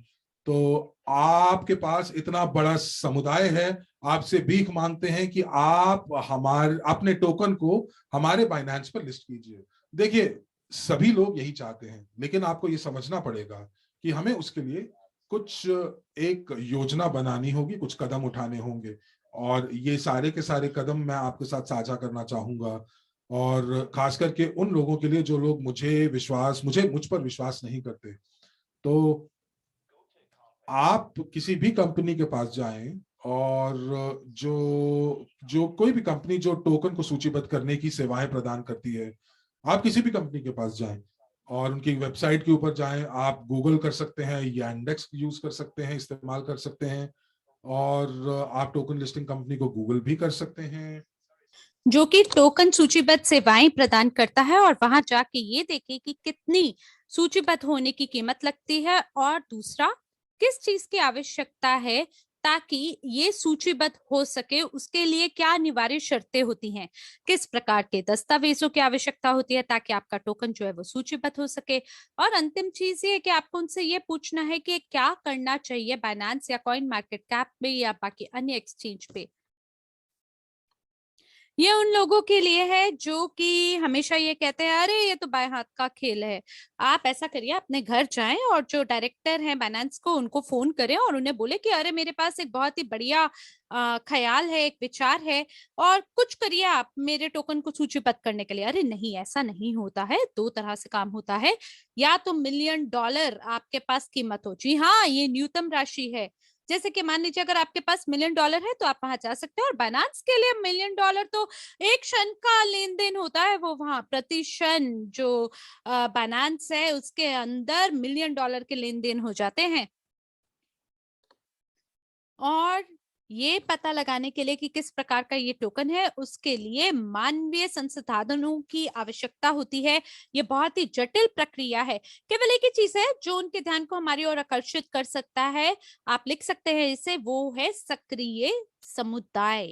तो आपके पास इतना बड़ा समुदाय है, आपसे भीख मांगते हैं कि आप हमारे अपने टोकन को हमारे बाइनेंस पर लिस्ट कीजिए। देखिए, सभी लोग यही चाहते हैं, लेकिन आपको ये समझना पड़ेगा कि हमें उसके लिए कुछ एक योजना बनानी होगी, कुछ कदम उठाने होंगे और ये सारे के सारे कदम मैं आपके साथ साझा करना चाहूंगा। और खास करके उन लोगों के लिए जो लोग मुझ पर विश्वास नहीं करते। तो आप किसी भी कंपनी के पास जाएं और जो जो कोई भी कंपनी जो टोकन को सूचीबद्ध करने की सेवाएं प्रदान करती है, आप किसी भी कंपनी के पास जाएं और उनकी वेबसाइट के ऊपर जाएं। आप गूगल कर सकते हैं या इंडेक्स यूज कर सकते हैं, इस्तेमाल कर सकते हैं और आप टोकन लिस्टिंग कंपनी को गूगल भी कर सकते हैं जो कि टोकन सूचीबद्ध सेवाएं प्रदान करता है, और वहां जाके ये देखें कि कितनी सूचीबद्ध होने की कीमत लगती है और दूसरा किस चीज की आवश्यकता है ताकि ये सूचीबद्ध हो सके उसके लिए क्या अनिवार्य शर्तें होती हैं, किस प्रकार के दस्तावेजों की आवश्यकता होती है ताकि आपका टोकन जो है वो सूचीबद्ध हो सके। और अंतिम चीज ये है कि आपको उनसे ये पूछना है कि क्या करना चाहिए बाइनेंस या कॉइन मार्केट कैप में या बाकी अन्य एक्सचेंज पे। ये उन लोगों के लिए है जो कि हमेशा ये कहते हैं अरे ये तो बाएं हाथ का खेल है। आप ऐसा करिए, अपने घर जाएं और जो डायरेक्टर हैं बाइनेंस को उनको फोन करें और उन्हें बोले कि अरे मेरे पास एक बहुत ही बढ़िया ख्याल है, एक विचार है, और कुछ करिए आप मेरे टोकन को सूचीबद्ध करने के लिए। अरे नहीं, ऐसा नहीं होता है, दो तरह से काम होता है। या तो $1,000,000 आपके पास कीमत हो, जी हाँ ये न्यूनतम राशि है। जैसे कि मान लीजिए अगर आपके पास $1,000,000 है तो आप वहां जा सकते हैं, और बाइनेंस के लिए $1,000,000 तो एक क्षण का लेन देन होता है। वो वहां प्रति क्षण जो बाइनेंस है उसके अंदर $1,000,000 के लेन देन हो जाते हैं। और ये पता लगाने के लिए कि किस प्रकार का ये टोकन है उसके लिए मानवीय संसाधनों की आवश्यकता होती है। ये बहुत ही जटिल प्रक्रिया है। केवल एक ही चीज है जो उनके ध्यान को हमारी ओर आकर्षित कर सकता है, आप लिख सकते हैं इसे, वो है सक्रिय समुदाय।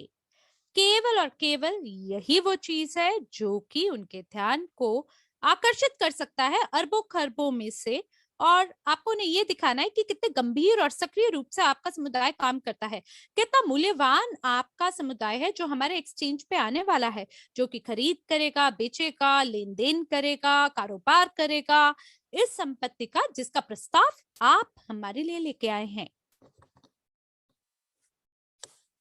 केवल और केवल यही वो चीज है जो कि उनके ध्यान को आकर्षित कर सकता है अरबों खरबों में से। और आपको उन्हें ये दिखाना है कि कितने गंभीर और सक्रिय रूप से आपका समुदाय काम करता है, कितना मूल्यवान आपका समुदाय है जो हमारे एक्सचेंज पे आने वाला है, जो कि खरीद करेगा, बेचेगा, लेन देन करेगा, कारोबार करेगा इस संपत्ति का जिसका प्रस्ताव आप हमारे लिए लेके आए हैं।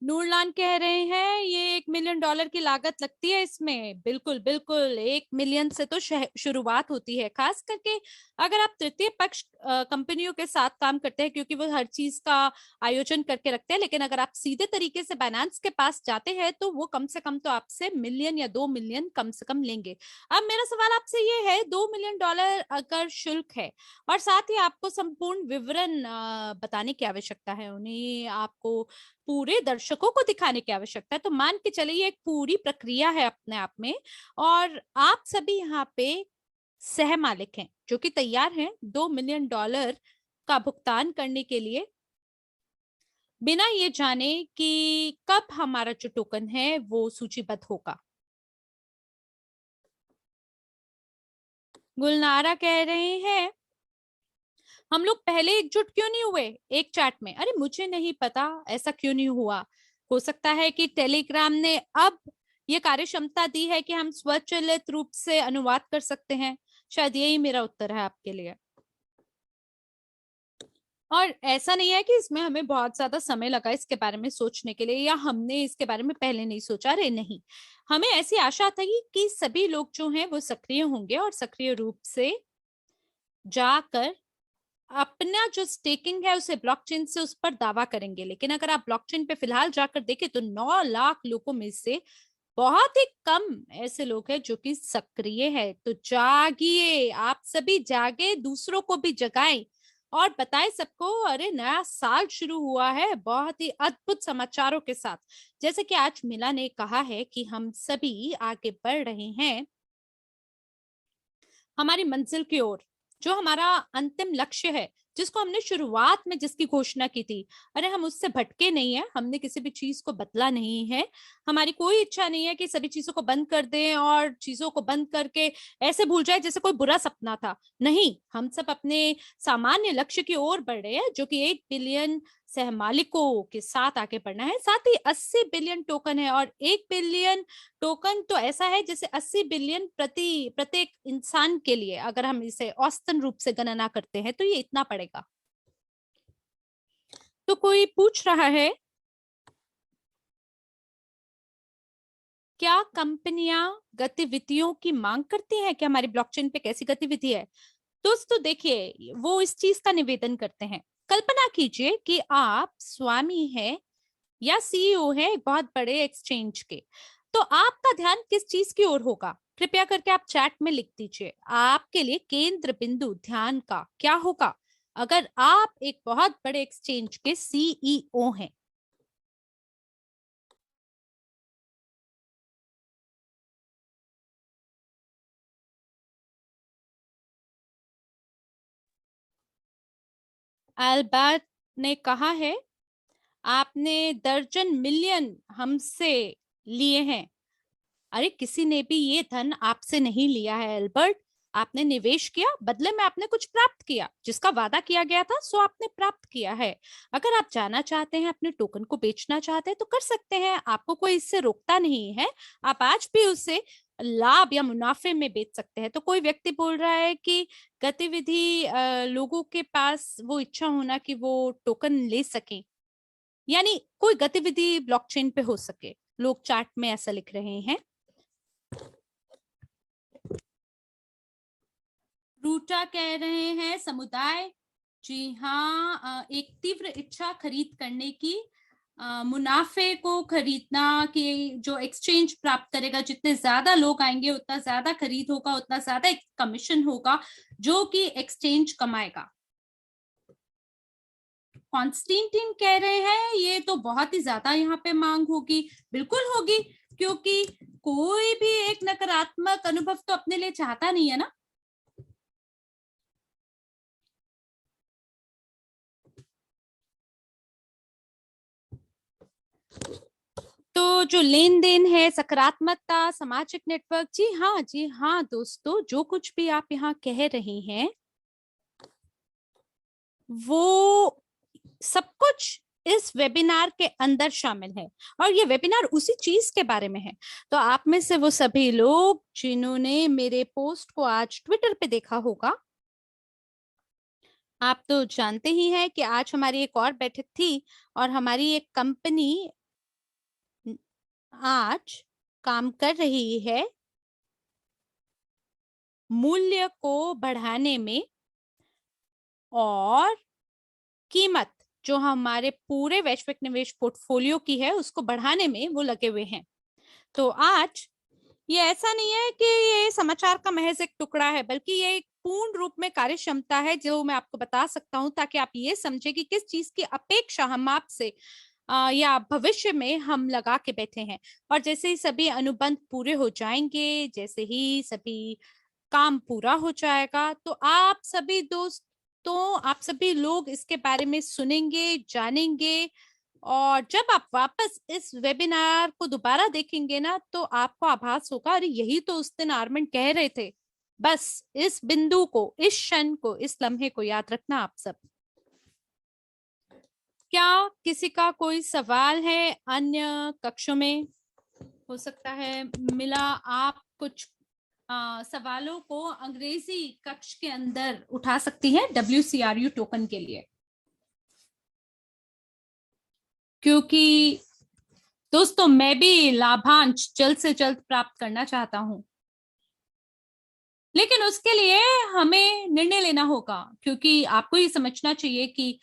नूरलान कह रहे हैं ये $1,000,000 की लागत लगती है इसमें। बिल्कुल बिल्कुल, 1 मिलियन से तो शुरुआत होती है, खास करके अगर आप तृतीय पक्ष कंपनियों के साथ काम करते हैं, क्योंकि वो हर चीज का आयोजन करके रखते हैं। लेकिन अगर आप सीधे तरीके से बाइनेंस के पास जाते हैं तो वो कम से कम तो आपसे $1,000,000 या $2,000,000 कम से कम लेंगे। अब मेरा सवाल आपसे ये है, $2 मिलियन अगर शुल्क है और साथ ही आपको संपूर्ण विवरण बताने की आवश्यकता है, उन्हें आपको पूरे दर्शकों को दिखाने की आवश्यकता है, तो मान के चलिए एक पूरी प्रक्रिया है अपने आप में, और आप सभी यहाँ पे सह मालिक हैं जो कि तैयार हैं $2 मिलियन का भुगतान करने के लिए, बिना ये जाने कि कब हमारा जो टोकन है वो सूचीबद्ध होगा। गुलनारा कह रहे हैं हम लोग पहले एकजुट क्यों नहीं हुए एक चैट में। अरे मुझे नहीं पता ऐसा क्यों नहीं हुआ। हो सकता है कि टेलीग्राम ने अब ये कार्यक्षमता दी है कि हम स्वचालित रूप से अनुवाद कर सकते हैं। शायद यही मेरा उत्तर है आपके लिए। और ऐसा नहीं है कि इसमें हमें बहुत ज्यादा समय लगा इसके बारे में सोचने के लिए, या हमने इसके बारे में पहले नहीं सोचा। रे नहीं, हमें ऐसी आशा थी कि सभी लोग जो हैं वो सक्रिय होंगे और सक्रिय रूप से जाकर अपना जो स्टेकिंग है उसे ब्लॉकचेन से उस पर दावा करेंगे। लेकिन अगर आप ब्लॉकचेन पे फिलहाल जाकर देखें तो 9 लाख लोगों में से बहुत ही कम ऐसे लोग हैं जो कि सक्रिय है। तो जागिए, आप सभी जागे, दूसरों को भी जगाएं और बताएं सबको, अरे नया साल शुरू हुआ है बहुत ही अद्भुत समाचारों के साथ। जैसे कि आज मिला ने कहा है कि हम सभी आगे बढ़ रहे हैं हमारी मंजिल की ओर, जो हमारा अंतिम लक्ष्य है, जिसको हमने शुरुआत में जिसकी घोषणा की थी। अरे हम उससे भटके नहीं है, हमने किसी भी चीज को बदला नहीं है। हमारी कोई इच्छा नहीं है कि सभी चीजों को बंद कर दें और चीजों को बंद करके ऐसे भूल जाए जैसे कोई बुरा सपना था। नहीं, हम सब अपने सामान्य लक्ष्य की ओर बढ़ रहे हैं, जो कि 1 बिलियन सह मालिकों के साथ आगे बढ़ना है। साथ ही 80 बिलियन टोकन है, और 1 बिलियन टोकन तो ऐसा है जैसे 80 बिलियन प्रत्येक इंसान के लिए। अगर हम इसे औसतन रूप से गणना करते हैं तो ये इतना पड़ेगा। तो कोई पूछ रहा है क्या कंपनियां गतिविधियों की मांग करती हैं कि हमारी ब्लॉकचेन पे कैसी गतिविधि है। दोस्तों देखिए, वो इस चीज का निवेदन करते हैं। कल्पना कीजिए कि आप स्वामी हैं या सीईओ है एक बहुत बड़े एक्सचेंज के, तो आपका ध्यान किस चीज की ओर होगा। कृपया करके आप चैट में लिख दीजिए, आपके लिए केंद्र बिंदु ध्यान का क्या होगा अगर आप एक बहुत बड़े एक्सचेंज के सीईओ हैं। अल्बर्ट ने कहा है आपने दर्जन मिलियन हमसे लिए हैं। अरे किसी ने भी ये धन आपसे नहीं लिया है एल्बर्ट। आपने निवेश किया, बदले में आपने कुछ प्राप्त किया, जिसका वादा किया गया था सो आपने प्राप्त किया है। अगर आप जाना चाहते हैं, अपने टोकन को बेचना चाहते हैं तो कर सकते हैं, आपको कोई इससे रोकता नहीं है। आप आज भी उसे लाभ या मुनाफे में बेच सकते हैं। तो कोई व्यक्ति बोल रहा है कि गतिविधि लोगों के पास वो इच्छा होना कि वो टोकन ले सके, यानी कोई गतिविधि ब्लॉकचेन पे हो सके। लोग चार्ट में ऐसा लिख रहे हैं। रूटा कह रहे हैं समुदाय। जी हाँ, एक तीव्र इच्छा खरीद करने की, मुनाफे को खरीदना कि जो एक्सचेंज प्राप्त करेगा, जितने ज्यादा लोग आएंगे उतना ज्यादा खरीद होगा, उतना ज्यादा कमीशन होगा जो कि एक्सचेंज कमाएगा। कॉन्स्टेंटिन कह रहे हैं ये तो बहुत ही ज्यादा यहाँ पे मांग होगी। बिल्कुल होगी, क्योंकि कोई भी एक नकारात्मक अनुभव तो अपने लिए चाहता नहीं है ना। तो जो लेन देन है, सकारात्मकता, सामाजिक नेटवर्क, जी हाँ दोस्तों, जो कुछ भी आप यहाँ कह रहे हैं वो सब कुछ इस वेबिनार के अंदर शामिल है, और ये वेबिनार उसी चीज के बारे में है। तो आप में से वो सभी लोग जिन्होंने मेरे पोस्ट को आज ट्विटर पे देखा होगा, आप तो जानते ही हैं कि आज हमारी एक और बैठक थी, और हमारी एक कंपनी आज काम कर रही है मूल्य को बढ़ाने में, और कीमत जो हमारे पूरे वैश्विक निवेश पोर्टफोलियो की है उसको बढ़ाने में वो लगे हुए हैं। तो आज ये ऐसा नहीं है कि ये समाचार का महज एक टुकड़ा है, बल्कि ये एक पूर्ण रूप में कार्य क्षमता है जो मैं आपको बता सकता हूं, ताकि आप ये समझे कि किस चीज की अपेक्षा हम आपसे या भविष्य में हम लगा के बैठे हैं। और जैसे ही सभी अनुबंध पूरे हो जाएंगे, जैसे ही सभी काम पूरा हो जाएगा, तो आप सभी दोस्तों, आप सभी लोग इसके बारे में सुनेंगे, जानेंगे। और जब आप वापस इस वेबिनार को दोबारा देखेंगे ना, तो आपको आभास होगा, अरे यही तो उस दिन आर्मन कह रहे थे। बस इस बिंदु को, इस क्षण को, इस लम्हे को याद रखना आप सब। क्या किसी का कोई सवाल है अन्य कक्षों में? हो सकता है मिला आप कुछ सवालों को अंग्रेजी कक्ष के अंदर उठा सकती है WCRU टोकन के लिए, क्योंकि दोस्तों मैं भी लाभांश जल्द से जल्द प्राप्त करना चाहता हूं, लेकिन उसके लिए हमें निर्णय लेना होगा। क्योंकि आपको ये समझना चाहिए कि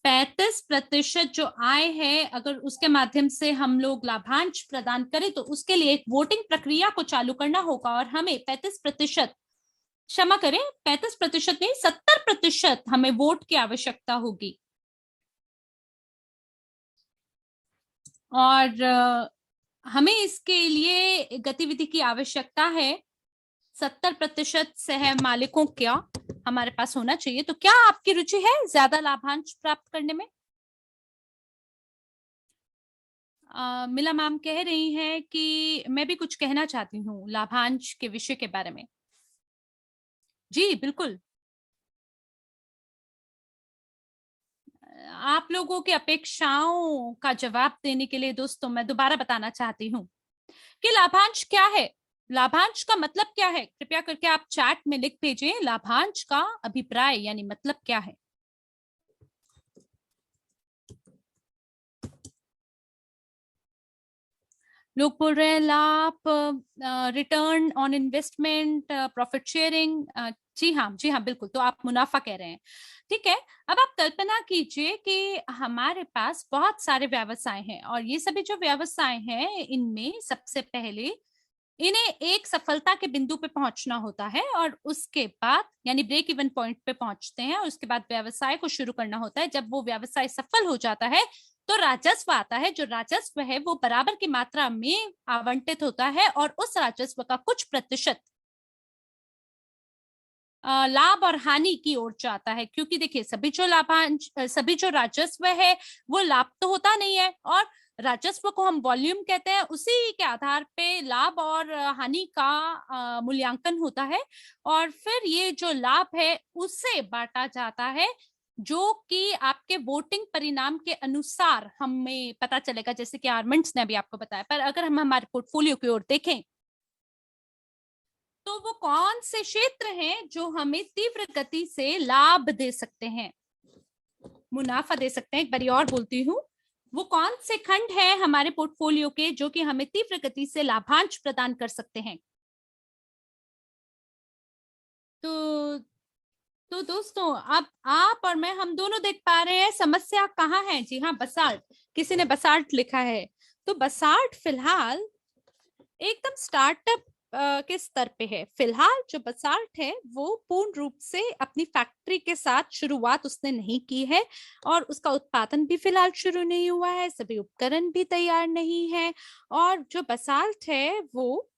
35% जो आय है, अगर उसके माध्यम से हम लोग लाभांश प्रदान करें तो उसके लिए एक वोटिंग प्रक्रिया को चालू करना होगा, और हमें 35%, क्षमा करें 35% नहीं, 70% हमें वोट की आवश्यकता होगी। और हमें इसके लिए गतिविधि की आवश्यकता है। 70% सह मालिकों क्या हमारे पास होना चाहिए। तो क्या आपकी रुचि है ज्यादा लाभांश प्राप्त करने में? मिला मैम कह रही हैं कि मैं भी कुछ कहना चाहती हूँ लाभांश के विषय के बारे में। जी बिल्कुल। आप लोगों की अपेक्षाओं का जवाब देने के लिए दोस्तों मैं दोबारा बताना चाहती हूँ कि लाभांश क्या है, लाभांश का मतलब क्या है। कृपया करके आप चैट में लिख भेजें लाभांश का अभिप्राय यानी मतलब क्या है। लोग बोल रहे हैं लाभ, return on investment, profit sharing. जी हाँ, जी हाँ, बिल्कुल। तो आप मुनाफा कह रहे हैं, ठीक है। अब आप कल्पना कीजिए कि हमारे पास बहुत सारे व्यवसाय हैं, और ये सभी जो व्यवसाय हैं इनमें सबसे पहले इन्हें एक सफलता के बिंदु पे पहुंचना होता है, और उसके बाद यानी ब्रेक इवन पॉइंट पे पहुंचते हैं, और उसके बाद व्यवसाय को शुरू करना होता है। जब वो व्यवसाय सफल हो जाता है तो राजस्व आता है। जो राजस्व है वो बराबर की मात्रा में आवंटित होता है, और उस राजस्व का कुछ प्रतिशत लाभ और हानि की ओर जाता है, क्योंकि देखिए सभी जो लाभांश, सभी जो राजस्व है वो लाभ तो होता नहीं है, और राजस्व को हम वॉल्यूम कहते हैं, उसी के आधार पे लाभ और हानि का मूल्यांकन होता है, और फिर ये जो लाभ है उसे बांटा जाता है, जो कि आपके वोटिंग परिणाम के अनुसार हमें पता चलेगा, जैसे कि आर्मेंट्स ने अभी आपको बताया। पर अगर हम हमारे पोर्टफोलियो की ओर देखें तो वो कौन से क्षेत्र हैं जो हमें तीव्र गति से लाभ दे सकते हैं, मुनाफा दे सकते हैं। एक बारी और बोलती हूँ, वो कौन से खंड है हमारे पोर्टफोलियो के जो कि हमें तीव्र गति से लाभांश प्रदान कर सकते हैं। तो दोस्तों, अब आप और मैं, हम दोनों देख पा रहे हैं समस्या कहाँ है। जी हाँ, बसाल्ट। किसी ने बसाल्ट लिखा है। तो बसाल्ट फिलहाल एकदम स्टार्टअप के स्तर पे है। फिलहाल जो बसाल्ट है वो पूर्ण रूप से अपनी फैक्ट्री के साथ शुरुआत उसने नहीं की है, और उसका उत्पादन भी फिलहाल शुरू नहीं हुआ है, सभी उपकरण भी तैयार नहीं है, और जो बसाल्ट है वो,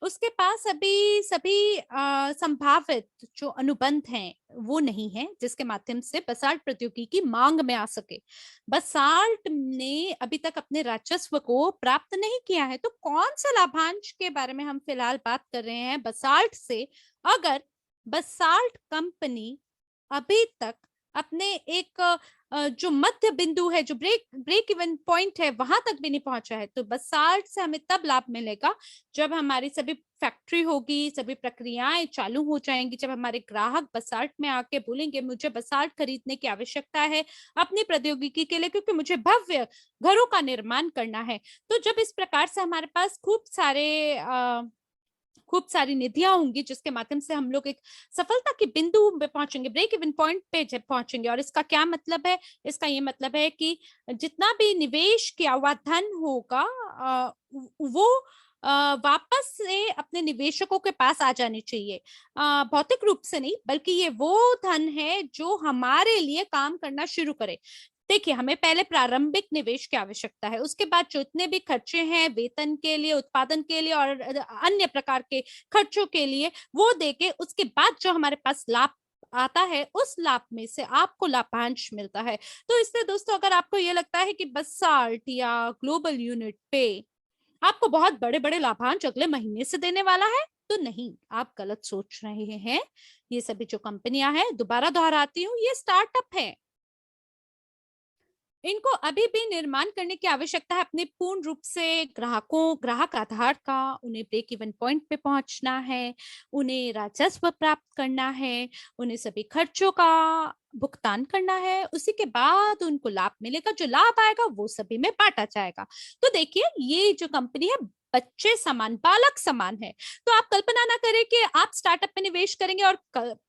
उसके पास अभी सभी संभावित जो अनुबंध हैं वो नहीं है, जिसके माध्यम से बसाल्ट प्रौद्योगिकी मांग में आ सके। बसाल्ट ने अभी तक अपने राजस्व को प्राप्त नहीं किया है। तो कौन सा लाभांश के बारे में हम फिलहाल बात कर रहे हैं बसाल्ट से? अगर बसाल्ट कंपनी अभी तक अपने एक जो मध्य बिंदु है, जो ब्रेक इवन पॉइंट है, वहां तक भी नहीं पहुंचा है, तो बसाल्ट से हमें तब लाभ मिलेगा जब हमारी सभी फैक्ट्री होगी, सभी प्रक्रियाएं चालू हो जाएंगी, जब हमारे ग्राहक बसाल्ट में आके बोलेंगे मुझे बसाल्ट खरीदने की आवश्यकता है अपनी प्रौद्योगिकी के लिए, क्योंकि मुझे भव्य घरों का निर्माण करना है। तो जब इस प्रकार से हमारे पास खूब सारी निधियां होंगी, जिसके माध्यम से हम लोग एक सफलता के बिंदु पे पहुंचेंगे, ब्रेक इवन पॉइंट पे जब पहुंचेंगे। और इसका क्या मतलब है? इसका ये मतलब है कि जितना भी निवेश किया हुआ धन होगा वो वापस से अपने निवेशकों के पास आ जानी चाहिए, भौतिक रूप से नहीं, बल्कि ये वो धन है जो हमारे लिए काम करना शुरू करे। देखिए, हमें पहले प्रारंभिक निवेश की आवश्यकता है, उसके बाद जो इतने भी खर्चे हैं वेतन के लिए, उत्पादन के लिए और अन्य प्रकार के खर्चों के लिए, वो देके उसके बाद जो हमारे पास लाभ आता है, उस लाभ में से आपको लाभांश मिलता है। तो इससे दोस्तों, अगर आपको ये लगता है कि बसाल्ट या ग्लोबल यूनिट पे आपको बहुत बड़े बड़े लाभांश अगले महीने से देने वाला है, तो नहीं, आप गलत सोच रहे हैं। ये सभी जो कंपनियां हैं, दोबारा दोहराती हूँ, ये स्टार्टअप है। इनको अभी भी निर्माण करने की आवश्यकता है अपने पूर्ण रूप से ग्राहक आधार का। उन्हें ब्रेक इवन पॉइंट पे पहुंचना है, उन्हें राजस्व प्राप्त करना है, उन्हें सभी खर्चों का भुगतान करना है, उसी के बाद उनको लाभ मिलेगा। जो लाभ आएगा वो सभी में बांटा जाएगा। तो देखिए, ये जो कंपनी है बच्चे समान, बालक समान है। तो आप कल्पना ना करें कि आप स्टार्टअप में निवेश करेंगे और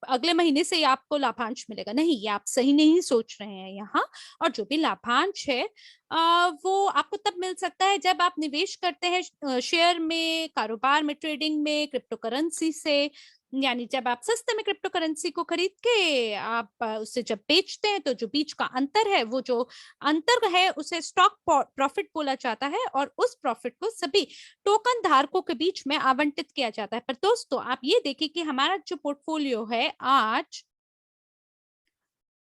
अगले महीने से ही आपको लाभांश मिलेगा। नहीं, ये आप सही नहीं सोच रहे हैं यहाँ। और जो भी लाभांश है वो आपको तब मिल सकता है जब आप निवेश करते हैं शेयर में, कारोबार में, ट्रेडिंग में, क्रिप्टो करेंसी से। यानी जब आप सस्ते में क्रिप्टो करेंसी को खरीद के आप उसे जब बेचते हैं, तो जो बीच का अंतर है, वो जो अंतर है उसे स्टॉक प्रॉफिट बोला जाता है, और उस प्रॉफिट को सभी टोकन धारकों के बीच में आवंटित किया जाता है। पर दोस्तों, आप ये देखिए कि हमारा जो पोर्टफोलियो है आज,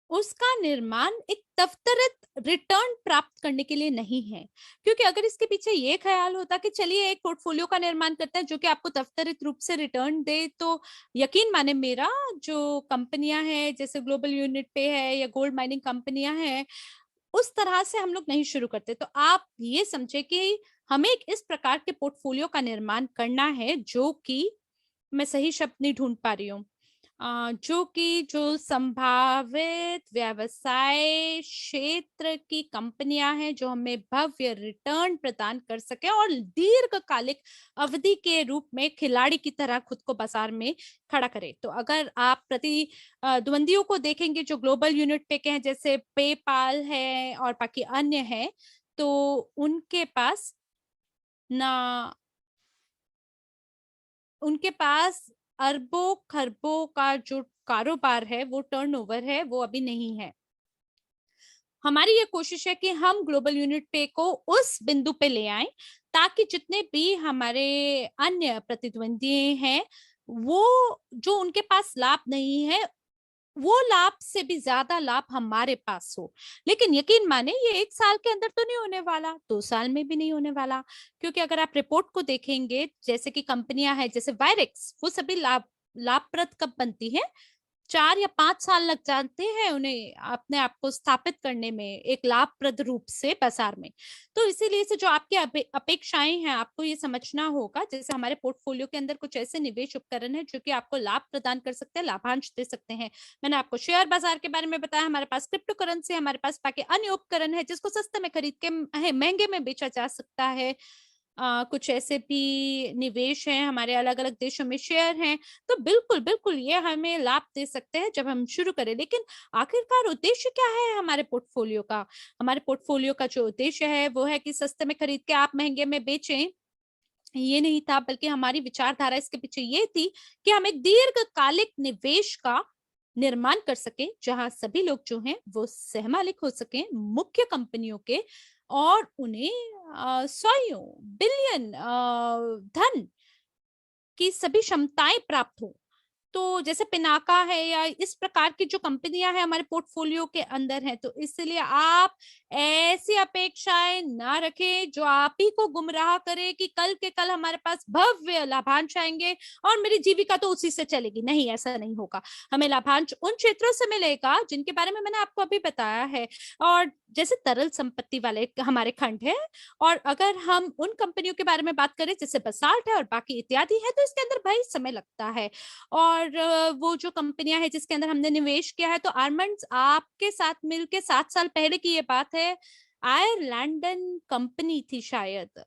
उसका निर्माण एक त्वरित रिटर्न प्राप्त करने के लिए नहीं है। क्योंकि अगर इसके पीछे ये ख्याल होता कि चलिए एक पोर्टफोलियो का निर्माण करते हैं जो कि आपको त्वरित रूप से रिटर्न दे, तो यकीन माने मेरा, जो कंपनियां हैं जैसे ग्लोबल यूनिट पे है या गोल्ड माइनिंग कंपनियां हैं, उस तरह से हम लोग नहीं शुरू करते। तो आप ये समझे कि हमें एक इस प्रकार के पोर्टफोलियो का निर्माण करना है, जो कि, मैं सही शब्द नहीं ढूंढ पा रही हूँ, जो कि जो संभावित व्यवसाय क्षेत्र की कंपनियां हैं, जो हमें भव्य रिटर्न प्रदान कर सके और दीर्घकालिक अवधि के रूप में खिलाड़ी की तरह खुद को बाजार में खड़ा करे। तो अगर आप प्रतिद्वंदियों को देखेंगे जो ग्लोबल यूनिट पे के हैं, जैसे पेपाल है और बाकी अन्य है, तो उनके पास अरबों खरबों का जो कारोबार है, वो टर्नओवर है, वो अभी नहीं है। हमारी ये कोशिश है कि हम ग्लोबल यूनिट पे को उस बिंदु पे ले आए, ताकि जितने भी हमारे अन्य प्रतिद्वंदी हैं वो जो उनके पास लाभ नहीं है, वो लाभ से भी ज्यादा लाभ हमारे पास हो। लेकिन यकीन माने ये 1 साल के अंदर तो नहीं होने वाला, 2 साल में भी नहीं होने वाला। क्योंकि अगर आप रिपोर्ट को देखेंगे, जैसे कि कंपनियां हैं जैसे वायरेक्स, वो सभी लाभप्रद कब बनती है, 4 या 5 साल लग जाते हैं उन्हें अपने आप को स्थापित करने में एक लाभप्रद रूप से बाजार में। तो इसीलिए से जो आपकी अपेक्षाएं हैं, आपको ये समझना होगा। जैसे हमारे पोर्टफोलियो के अंदर कुछ ऐसे निवेश उपकरण है जो कि आपको लाभ प्रदान कर सकते हैं, लाभांश दे सकते हैं। मैंने आपको शेयर बाजार के बारे में बताया, हमारे पास क्रिप्टो करेंसी, हमारे पास बाकी अन्य उपकरण है जिसको सस्ते में खरीद के महंगे में बेचा जा सकता है। कुछ ऐसे भी निवेश हैं, हमारे अलग अलग देशों में शेयर हैं। तो बिल्कुल बिल्कुल ये हमें लाभ दे सकते हैं जब हम शुरू करें। लेकिन आखिरकार उद्देश्य क्या है हमारे पोर्टफोलियो का? हमारे पोर्टफोलियो का जो उद्देश्य है वो है कि सस्ते में खरीद के आप महंगे में बेचें, ये नहीं था। बल्कि हमारी विचारधारा इसके पीछे ये थी कि हम एक दीर्घकालिक निवेश का निर्माण कर सके, जहां सभी लोग जो हैं वो सहमालिक हो सकें मुख्य कंपनियों के, और उन्हें 100 बिलियन धन की सभी क्षमताएं प्राप्त हो। तो जैसे पिनाका है या इस प्रकार की जो कंपनियां हैं हमारे पोर्टफोलियो के अंदर हैं, तो इसलिए आप ऐसी अपेक्षाएं ना रखें जो आप ही को गुमराह करे कि कल के कल हमारे पास भव्य लाभांश आएंगे और मेरी जीविका तो उसी से चलेगी। नहीं, ऐसा नहीं होगा। हमें लाभांश उन क्षेत्रों से मिलेगा जिनके बारे में मैंने आपको अभी बताया है, और जैसे तरल संपत्ति वाले हमारे खंड है। और अगर हम उन कंपनियों के बारे में बात करें जैसे बसाल्ट है और बाकी इत्यादि है, तो इसके अंदर भाई समय लगता है। और वो जो कंपनियां हैं जिसके अंदर हमने निवेश किया है, तो आर्मंड्स आपके साथ मिलके 7 साल पहले की ये बात है, आयरलैंडन कंपनी थी शायद,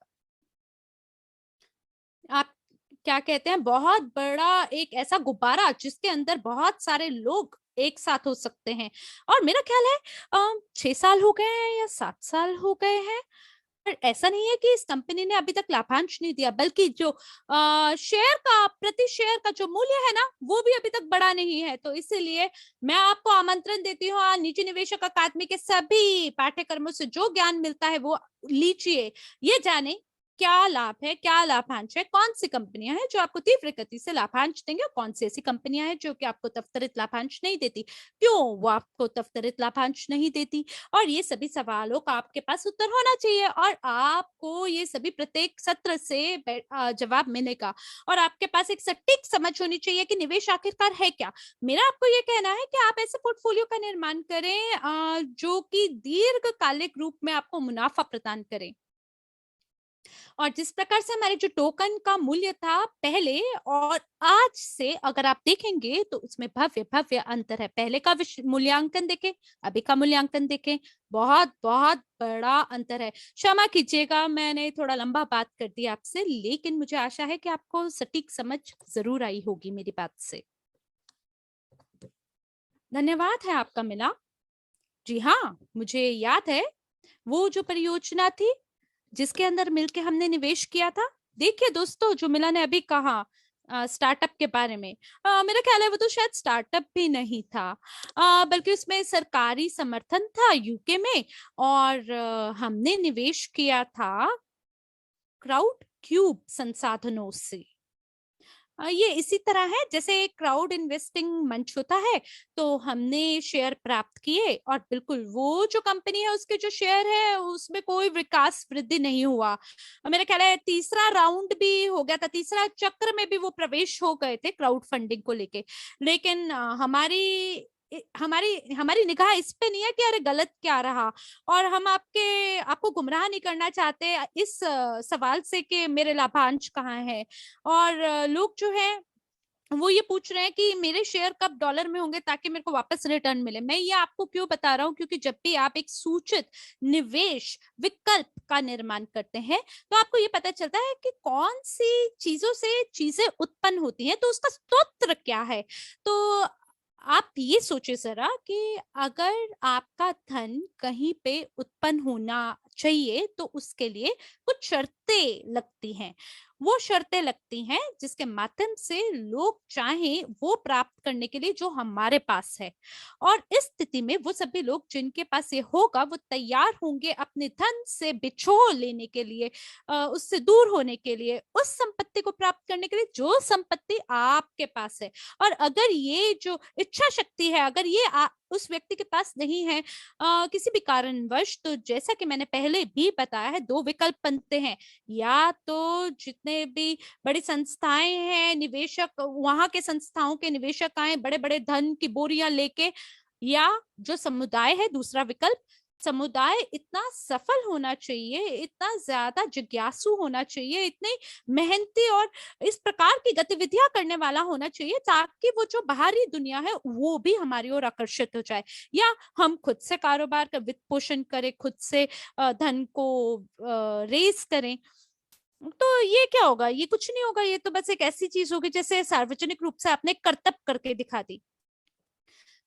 आप क्या कहते हैं, बहुत बड़ा एक ऐसा गुब्बारा जिसके अंदर बहुत सारे लोग एक साथ हो सकते हैं। और मेरा ख्याल है 6 साल हो गए हैं या 7 साल हो गए हैं। पर ऐसा नहीं है कि इस कंपनी ने अभी तक लाभांश नहीं दिया, बल्कि जो शेयर का, प्रति शेयर का जो मूल्य है ना, वो भी अभी तक बढ़ा नहीं है। तो इसीलिए मैं आपको आमंत्रण देती हूँ, निजी निवेशक अकादमी के सभी पाठ्यक्रमों से जो ज्ञान मिलता है वो लीजिए। ये जाने क्या लाभ है, क्या लाभांश है, कौन सी कंपनियां हैं जो आपको तीव्र गति से लाभांश देंगे, और कौन सी ऐसी कंपनियां हैं जो कि आपको त्वरित लाभांश नहीं देती, क्यों वो आपको त्वरित लाभांश नहीं देती। और ये सभी सवालों का आपके पास उत्तर होना चाहिए, और आपको ये सभी प्रत्येक सत्र से जवाब मिलेगा। और आपके पास एक सटीक समझ होनी चाहिए कि निवेश आखिरकार है क्या। मेरा आपको ये कहना है कि आप ऐसे पोर्टफोलियो का निर्माण करें जो कि दीर्घकालिक रूप में आपको मुनाफा प्रदान करें। और जिस प्रकार से हमारे जो टोकन का मूल्य था पहले और आज से अगर आप देखेंगे, तो उसमें भव्य भव्य अंतर है। पहले का मूल्यांकन देखें, अभी का मूल्यांकन देखें, बहुत बहुत बड़ा अंतर है। क्षमा कीजिएगा, मैंने थोड़ा लंबा बात कर दी आपसे, लेकिन मुझे आशा है कि आपको सटीक समझ जरूर आई होगी मेरी बात से। धन्यवाद है आपका मिला। जी हाँ, मुझे याद है वो जो परियोजना थी जिसके अंदर मिलके हमने निवेश किया था। देखिए दोस्तों, जो मिला ने अभी कहा स्टार्टअप के बारे में, मेरा ख्याल है वो तो शायद स्टार्टअप भी नहीं था, बल्कि उसमें सरकारी समर्थन था यूके में। और हमने निवेश किया था क्राउड क्यूब संसाधनों से। ये इसी तरह है जैसे एक क्राउड इन्वेस्टिंग मंच होता है, तो हमने शेयर प्राप्त किए, और बिल्कुल वो जो कंपनी है उसके जो शेयर है उसमें कोई विकास वृद्धि नहीं हुआ। मेरा ख्याल है तीसरा राउंड भी हो गया था, तीसरा चक्र में भी वो प्रवेश हो गए थे क्राउड फंडिंग को लेके। लेकिन हमारी हमारी निगाह इस पे नहीं है कि अरे गलत क्या रहा। और हम आपको गुमराह नहीं करना चाहते इस सवाल से कि मेरे लाभांश कहाँ है। और लोग जो है वो ये पूछ रहे हैं कि मेरे शेयर कब डॉलर में होंगे ताकि मेरे को वापस रिटर्न मिले। मैं ये आपको क्यों बता रहा हूँ, क्योंकि जब भी आप एक सूचित निवेश विकल्प का निर्माण करते हैं, तो आपको ये पता चलता है कि कौन सी चीजों से चीजें उत्पन्न होती हैं, तो उसका स्रोत क्या है। तो आप ये सोचे जरा कि अगर आपका धन कहीं पे उत्पन्न होना चाहिए, तो उसके लिए कुछ शर्तें शर्तें लगती हैं, वो शर्तें लगती हैं जिसके माध्यम से लोग चाहें वो प्राप्त करने के लिए जो हमारे पास है। और इस स्थिति में वो सभी लोग जिनके पास ये होगा वो तैयार होंगे अपने धन से बिछोह लेने के लिए, उससे दूर होने के लिए, उस संपत्ति को प्राप्त करने के लिए जो संपत्ति आपके पास है। और अगर ये जो इच्छा शक्ति है, अगर ये उस व्यक्ति के पास नहीं है किसी भी कारणवश, तो जैसा कि मैंने पहले भी बताया है, दो विकल्प बनते हैं। या तो जितने भी बड़ी संस्थाएं हैं, निवेशक, वहां के संस्थाओं के निवेशक आए बड़े बड़े धन की बोरियां लेके, या जो समुदाय है, दूसरा विकल्प, समुदाय इतना सफल होना चाहिए, इतना ज्यादा जिज्ञासु होना चाहिए, इतने मेहनती और इस प्रकार की गतिविधियां करने वाला होना चाहिए ताकि वो जो बाहरी दुनिया है वो भी हमारी ओर आकर्षित हो जाए। या हम खुद से कारोबार का वित्त पोषण करें, खुद से धन को रेस करें। तो ये क्या होगा? ये कुछ नहीं होगा। ये तो बस एक ऐसी चीज होगी जैसे सार्वजनिक रूप से आपने करतब करके दिखा दी।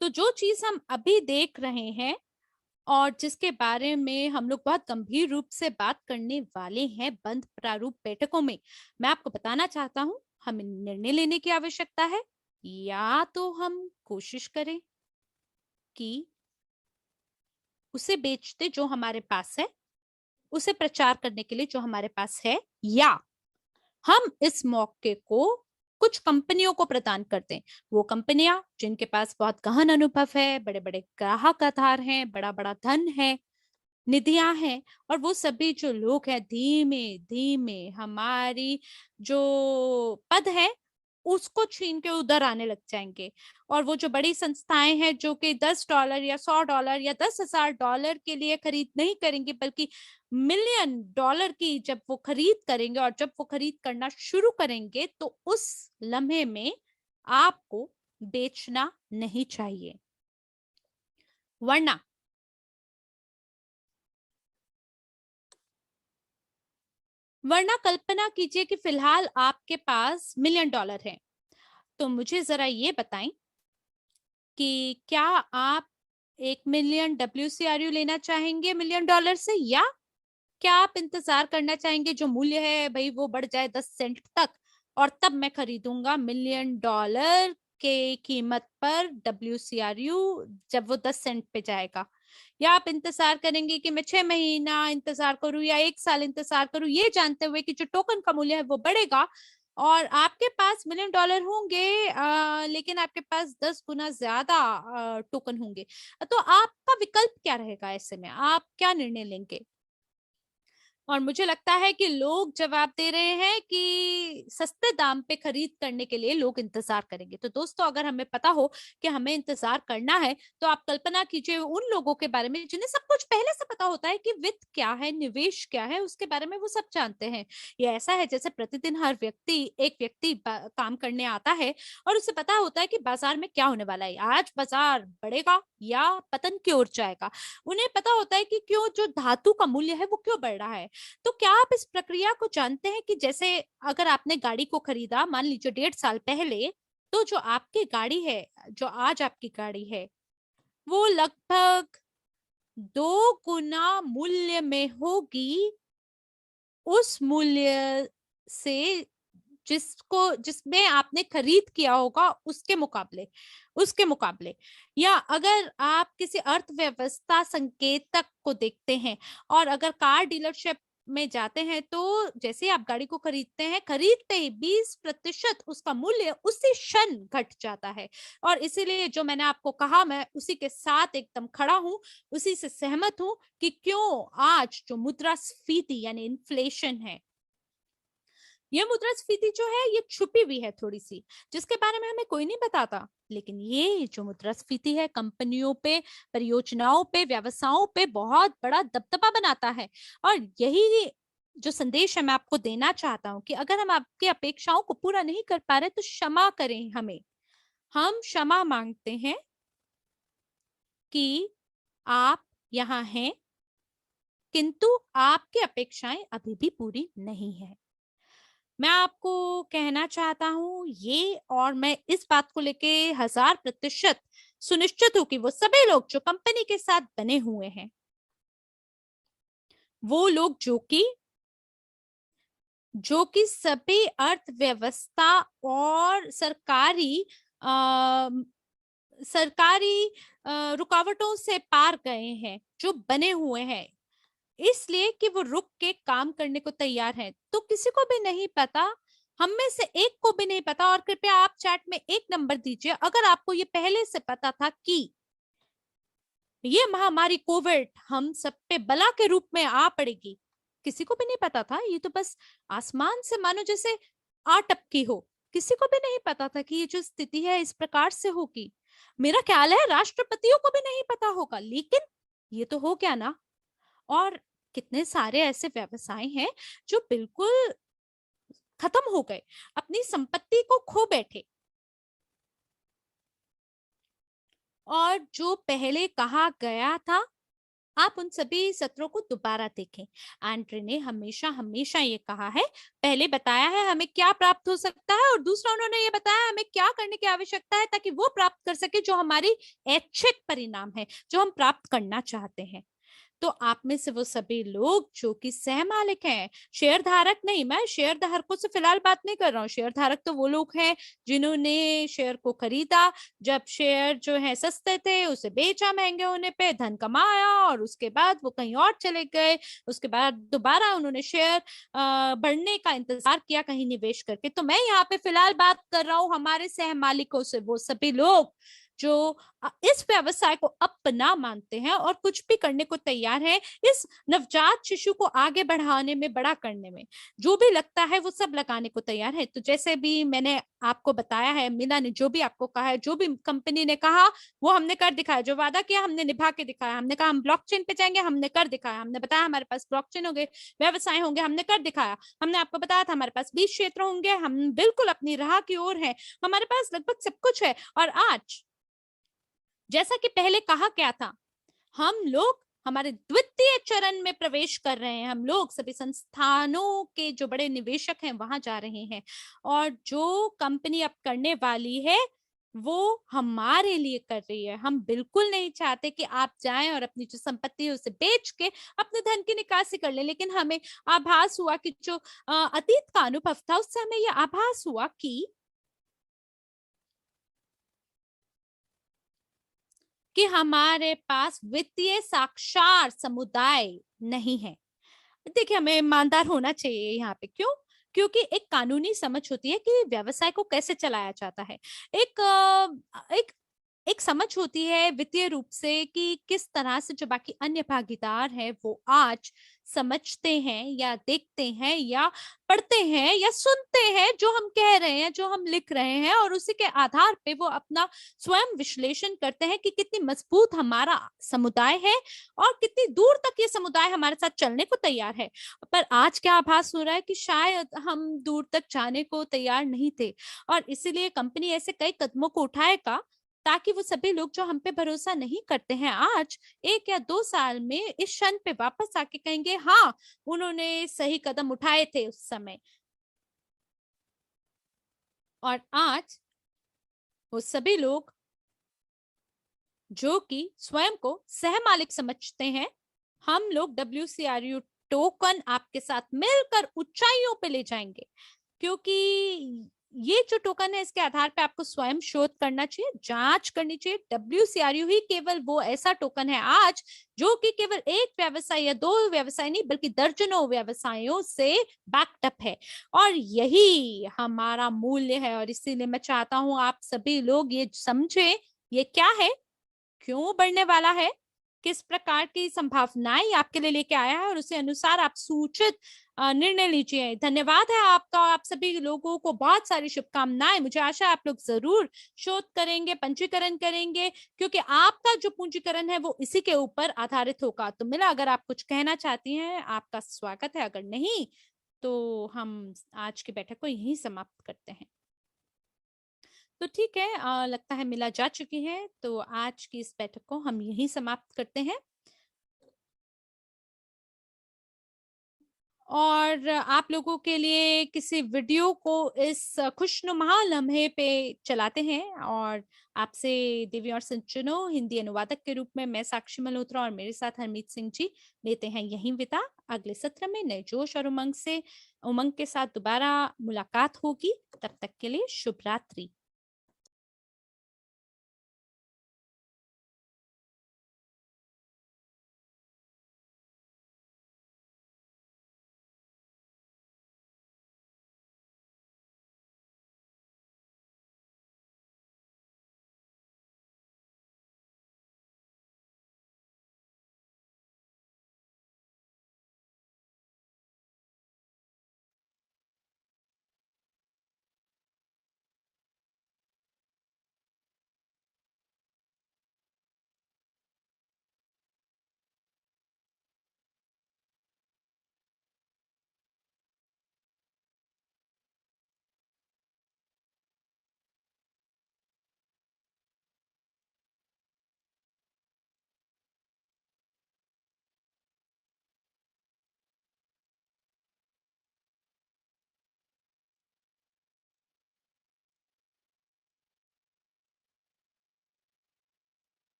तो जो चीज हम अभी देख रहे हैं और जिसके बारे में हम लोग बहुत गंभीर रूप से बात करने वाले हैं बंद प्रारूप बैठकों में, मैं आपको बताना चाहता हूं, हमें निर्णय लेने की आवश्यकता है। या तो हम कोशिश करें कि उसे बेचते जो हमारे पास है, उसे प्रचार करने के लिए जो हमारे पास है, या हम इस मौके को कुछ कंपनियों को प्रदान करते हैं। वो कंपनियां जिनके पास बहुत गहन अनुभव है, बड़े बड़े ग्राहक आधार हैं, बड़ा बड़ा धन है, निधियां हैं, और वो सभी जो लोग हैं धीमे धीमे हमारी जो पद है उसको छीन के उधर आने लग जाएंगे। और वो जो बड़ी संस्थाएं हैं जो कि $10 या $100 या $10,000 के लिए खरीद नहीं करेंगे, बल्कि $1,000,000 की जब वो खरीद करेंगे और जब वो खरीद करना शुरू करेंगे, तो उस लम्हे में आपको बेचना नहीं चाहिए। वरना कल्पना कीजिए कि फिलहाल आपके पास $1,000,000 है। तो मुझे जरा ये बताएं कि क्या आप 1 मिलियन WCRU लेना चाहेंगे $1,000,000 से, या क्या आप इंतजार करना चाहेंगे जो मूल्य है भाई वो बढ़ जाए 10 सेंट तक और तब मैं खरीदूंगा $1,000,000 के कीमत पर WCRU, जब वो 10 सेंट पे जाएगा? या आप इंतजार करेंगे कि मैं 6 महीना इंतजार करूं या 1 साल इंतजार करूं, ये जानते हुए कि जो टोकन का मूल्य है वो बढ़ेगा और आपके पास $1,000,000 होंगे, लेकिन आपके पास 10 गुना ज्यादा टोकन होंगे? तो आपका विकल्प क्या रहेगा? ऐसे में आप क्या निर्णय लेंगे? और मुझे लगता है कि लोग जवाब दे रहे हैं कि सस्ते दाम पे खरीद करने के लिए लोग इंतजार करेंगे। तो दोस्तों, अगर हमें पता हो कि हमें इंतजार करना है, तो आप कल्पना कीजिए उन लोगों के बारे में जिन्हें सब कुछ पहले से पता होता है कि वित्त क्या है, निवेश क्या है, उसके बारे में वो सब जानते हैं। ये ऐसा है जैसे प्रतिदिन हर व्यक्ति एक व्यक्ति काम करने आता है और उसे पता होता है कि बाजार में क्या होने वाला है, आज बाजार बढ़ेगा या पतन की ओर जाएगा। उन्हें पता होता है कि क्यों जो धातु का मूल्य है वो क्यों बढ़ रहा है। तो क्या आप इस प्रक्रिया को जानते हैं कि जैसे अगर आपने गाड़ी को खरीदा मान लीजिए 1.5 साल पहले, तो जो आपकी गाड़ी है, जो आज आपकी गाड़ी है, वो लगभग 2 गुना मूल्य में होगी उस मूल्य से जिसमें आपने खरीद किया होगा उसके मुकाबले। या अगर आप किसी अर्थव्यवस्था संकेतक को देखते हैं और अगर कार डीलरशिप में जाते हैं, तो जैसे आप गाड़ी को खरीदते हैं, खरीदते ही 20% उसका मूल्य उसी क्षण घट जाता है। और इसीलिए जो मैंने आपको कहा, मैं उसी के साथ एकदम खड़ा हूं, उसी से सहमत हूं कि क्यों आज जो मुद्रास्फीति यानी इन्फ्लेशन है, ये मुद्रास्फीति जो है ये छुपी हुई है थोड़ी सी, जिसके बारे में हमें कोई नहीं बताता। लेकिन ये जो मुद्रास्फीति है कंपनियों पे, परियोजनाओं पे, व्यवसायों पे बहुत बड़ा दबदबा बनाता है। और यही जो संदेश है मैं आपको देना चाहता हूँ कि अगर हम आपकी अपेक्षाओं को पूरा नहीं कर पा रहे तो क्षमा करें हमें। हम क्षमा मांगते हैं कि आप यहाँ हैं, किंतु आपकी अपेक्षाएं अभी भी पूरी नहीं है। मैं आपको कहना चाहता हूं ये, और मैं इस बात को लेके 1000% सुनिश्चित हूं कि वो सभी लोग जो कंपनी के साथ बने हुए हैं, वो लोग जो कि जो कि सभी अर्थव्यवस्था और सरकारी रुकावटों से पार गए हैं, जो बने हुए हैं, इसलिए कि वो रुक के काम करने को तैयार है। तो किसी को भी नहीं पता, हम में से एक को भी नहीं पता, और कृपया आप चैट में 1 नंबर दीजिए अगर आपको ये पहले से पता था कि ये महामारी कोविड हम सब पे बला के रूप में आ पड़ेगी। किसी को भी नहीं पता था, ये तो बस आसमान से मानो जैसे आ टपकी हो। किसी को भी नहीं पता था कि ये जो स्थिति है इस प्रकार से होगी। मेरा ख्याल है राष्ट्रपतियों को भी नहीं पता होगा, लेकिन ये तो हो गया ना। और कितने सारे ऐसे व्यवसाय हैं जो बिल्कुल खत्म हो गए, अपनी संपत्ति को खो बैठे। और जो पहले कहा गया था, आप उन सभी सत्रों को दोबारा देखें। एंड्रे ने हमेशा हमेशा ये कहा है, पहले बताया है हमें क्या प्राप्त हो सकता है, और दूसरा उन्होंने ये बताया हमें क्या करने की आवश्यकता है ताकि वो प्राप्त कर सके जो हमारी ऐच्छिक परिणाम है, जो हम प्राप्त करना चाहते हैं। तो आप में से वो सभी लोग जो कि सह मालिक हैं, शेयर धारक नहीं, मैं शेयर धारकों से फिलहाल बात नहीं कर रहा हूँ। शेयर धारक तो वो लोग हैं जिन्होंने शेयर को खरीदा, जब शेयर जो है सस्ते थे उसे बेचा महंगे होने पे, धन कमाया, और उसके बाद वो कहीं और चले गए। उसके बाद दोबारा उन्होंने शेयर बढ़ने का इंतजार किया कहीं निवेश करके। तो मैं यहाँ पे फिलहाल बात कर रहा हूँ हमारे सह मालिकों से, वो सभी लोग जो इस व्यवसाय को अपना मानते हैं और कुछ भी करने को तैयार है इस नवजात शिशु को आगे बढ़ाने में, बड़ा करने में, जो भी लगता है वो सब लगाने को तैयार है। तो जैसे भी मैंने आपको बताया है, मीना ने जो भी आपको कहा है, जो भी कंपनी ने कहा वो हमने कर दिखाया, जो वादा किया हमने निभा के दिखाया। हमने कहा हम ब्लॉकचेन पे जाएंगे, हमने कर दिखाया। हमने बताया हमारे पास ब्लॉकचेन होंगे, व्यवसाय होंगे, हमने कर दिखाया। हमने आपको बताया था हमारे पास 20 क्षेत्र होंगे, हम बिल्कुल अपनी राह की ओर है, हमारे पास लगभग सब कुछ है। और आज जैसा कि पहले कहा गया था, हम लोग हमारे द्वितीय चरण में प्रवेश कर रहे हैं। हम लोग सभी संस्थानों के जो बड़े निवेशक हैं वहां जा रहे हैं, और जो कंपनी अब करने वाली है वो हमारे लिए कर रही है। हम बिल्कुल नहीं चाहते कि आप जाएं और अपनी जो संपत्ति है उसे बेच के अपने धन की निकासी कर लें, लेकिन हमें आभास हुआ कि जो अतीत का अनुभव था उससे हमें यह आभास हुआ कि हमारे पास वित्तीय साक्षर समुदाय नहीं है। देखिए, हमें ईमानदार होना चाहिए यहाँ पे। क्यों? क्योंकि एक कानूनी समझ होती है कि व्यवसाय को कैसे चलाया जाता है। एक एक एक समझ होती है वित्तीय रूप से कि किस तरह से जो बाकी अन्य भागीदार हैं वो आज समझते हैं या देखते हैं या पढ़ते हैं या सुनते हैं जो हम कह रहे हैं, जो हम लिख रहे हैं, और उसी के आधार पे वो अपना स्वयं विश्लेषण करते हैं कि कितनी मजबूत हमारा समुदाय है और कितनी दूर तक ये समुदाय हमारे साथ चलने को तैयार है। पर आज क्या आभास हो रहा है कि शायद हम दूर तक जाने को तैयार नहीं थे, और इसीलिए कंपनी ऐसे कई कदमों को उठाएगा ताकि वो सभी लोग जो हम पे भरोसा नहीं करते हैं आज 1 या 2 साल में इस क्षण पे वापस आके कहेंगे हाँ, उन्होंने सही कदम उठाए थे उस समय। और आज वो सभी लोग जो कि स्वयं को सह मालिक समझते हैं, हम लोग WCRU टोकन आपके साथ मिलकर ऊंचाइयों पे ले जाएंगे। क्योंकि ये जो टोकन है इसके आधार पे आपको स्वयं शोध करना चाहिए, जांच करनी चाहिए। WCRU ही केवल वो ऐसा टोकन है आज जो कि केवल एक व्यवसाय या 2 व्यवसाय नहीं बल्कि दर्जनों व्यवसायों से बैकअप है, और यही हमारा मूल्य है। और इसीलिए मैं चाहता हूं आप सभी लोग ये समझे ये क्या है, क्यों बढ़ने वाला है, किस प्रकार की संभावनाएं आपके लिए लेके आया है, और उसी अनुसार आप सूचित निर्णय लीजिए। धन्यवाद है आपका, आप सभी लोगों को बहुत सारी शुभकामनाएं। मुझे आशा है आप लोग जरूर शोध करेंगे, पंजीकरण करेंगे, क्योंकि आपका जो पूंजीकरण है वो इसी के ऊपर आधारित होगा। तो मिला, अगर आप कुछ कहना चाहती हैं आपका स्वागत है, अगर नहीं तो हम आज की बैठक को यहीं समाप्त करते हैं। तो ठीक है, लगता है मिला जा चुकी है, तो आज की इस बैठक को हम यहीं समाप्त करते हैं। और आप लोगों के लिए किसी वीडियो को इस खुशनुमा लम्हे पे चलाते हैं। और आपसे देवी और संचनो हिंदी अनुवादक के रूप में मैं साक्षी मल्होत्रा और मेरे साथ हरमीत सिंह जी लेते हैं यहीं विदा। अगले सत्र में नए जोश और उमंग के साथ दोबारा मुलाकात होगी। तब तक के लिए शुभ रात्रि।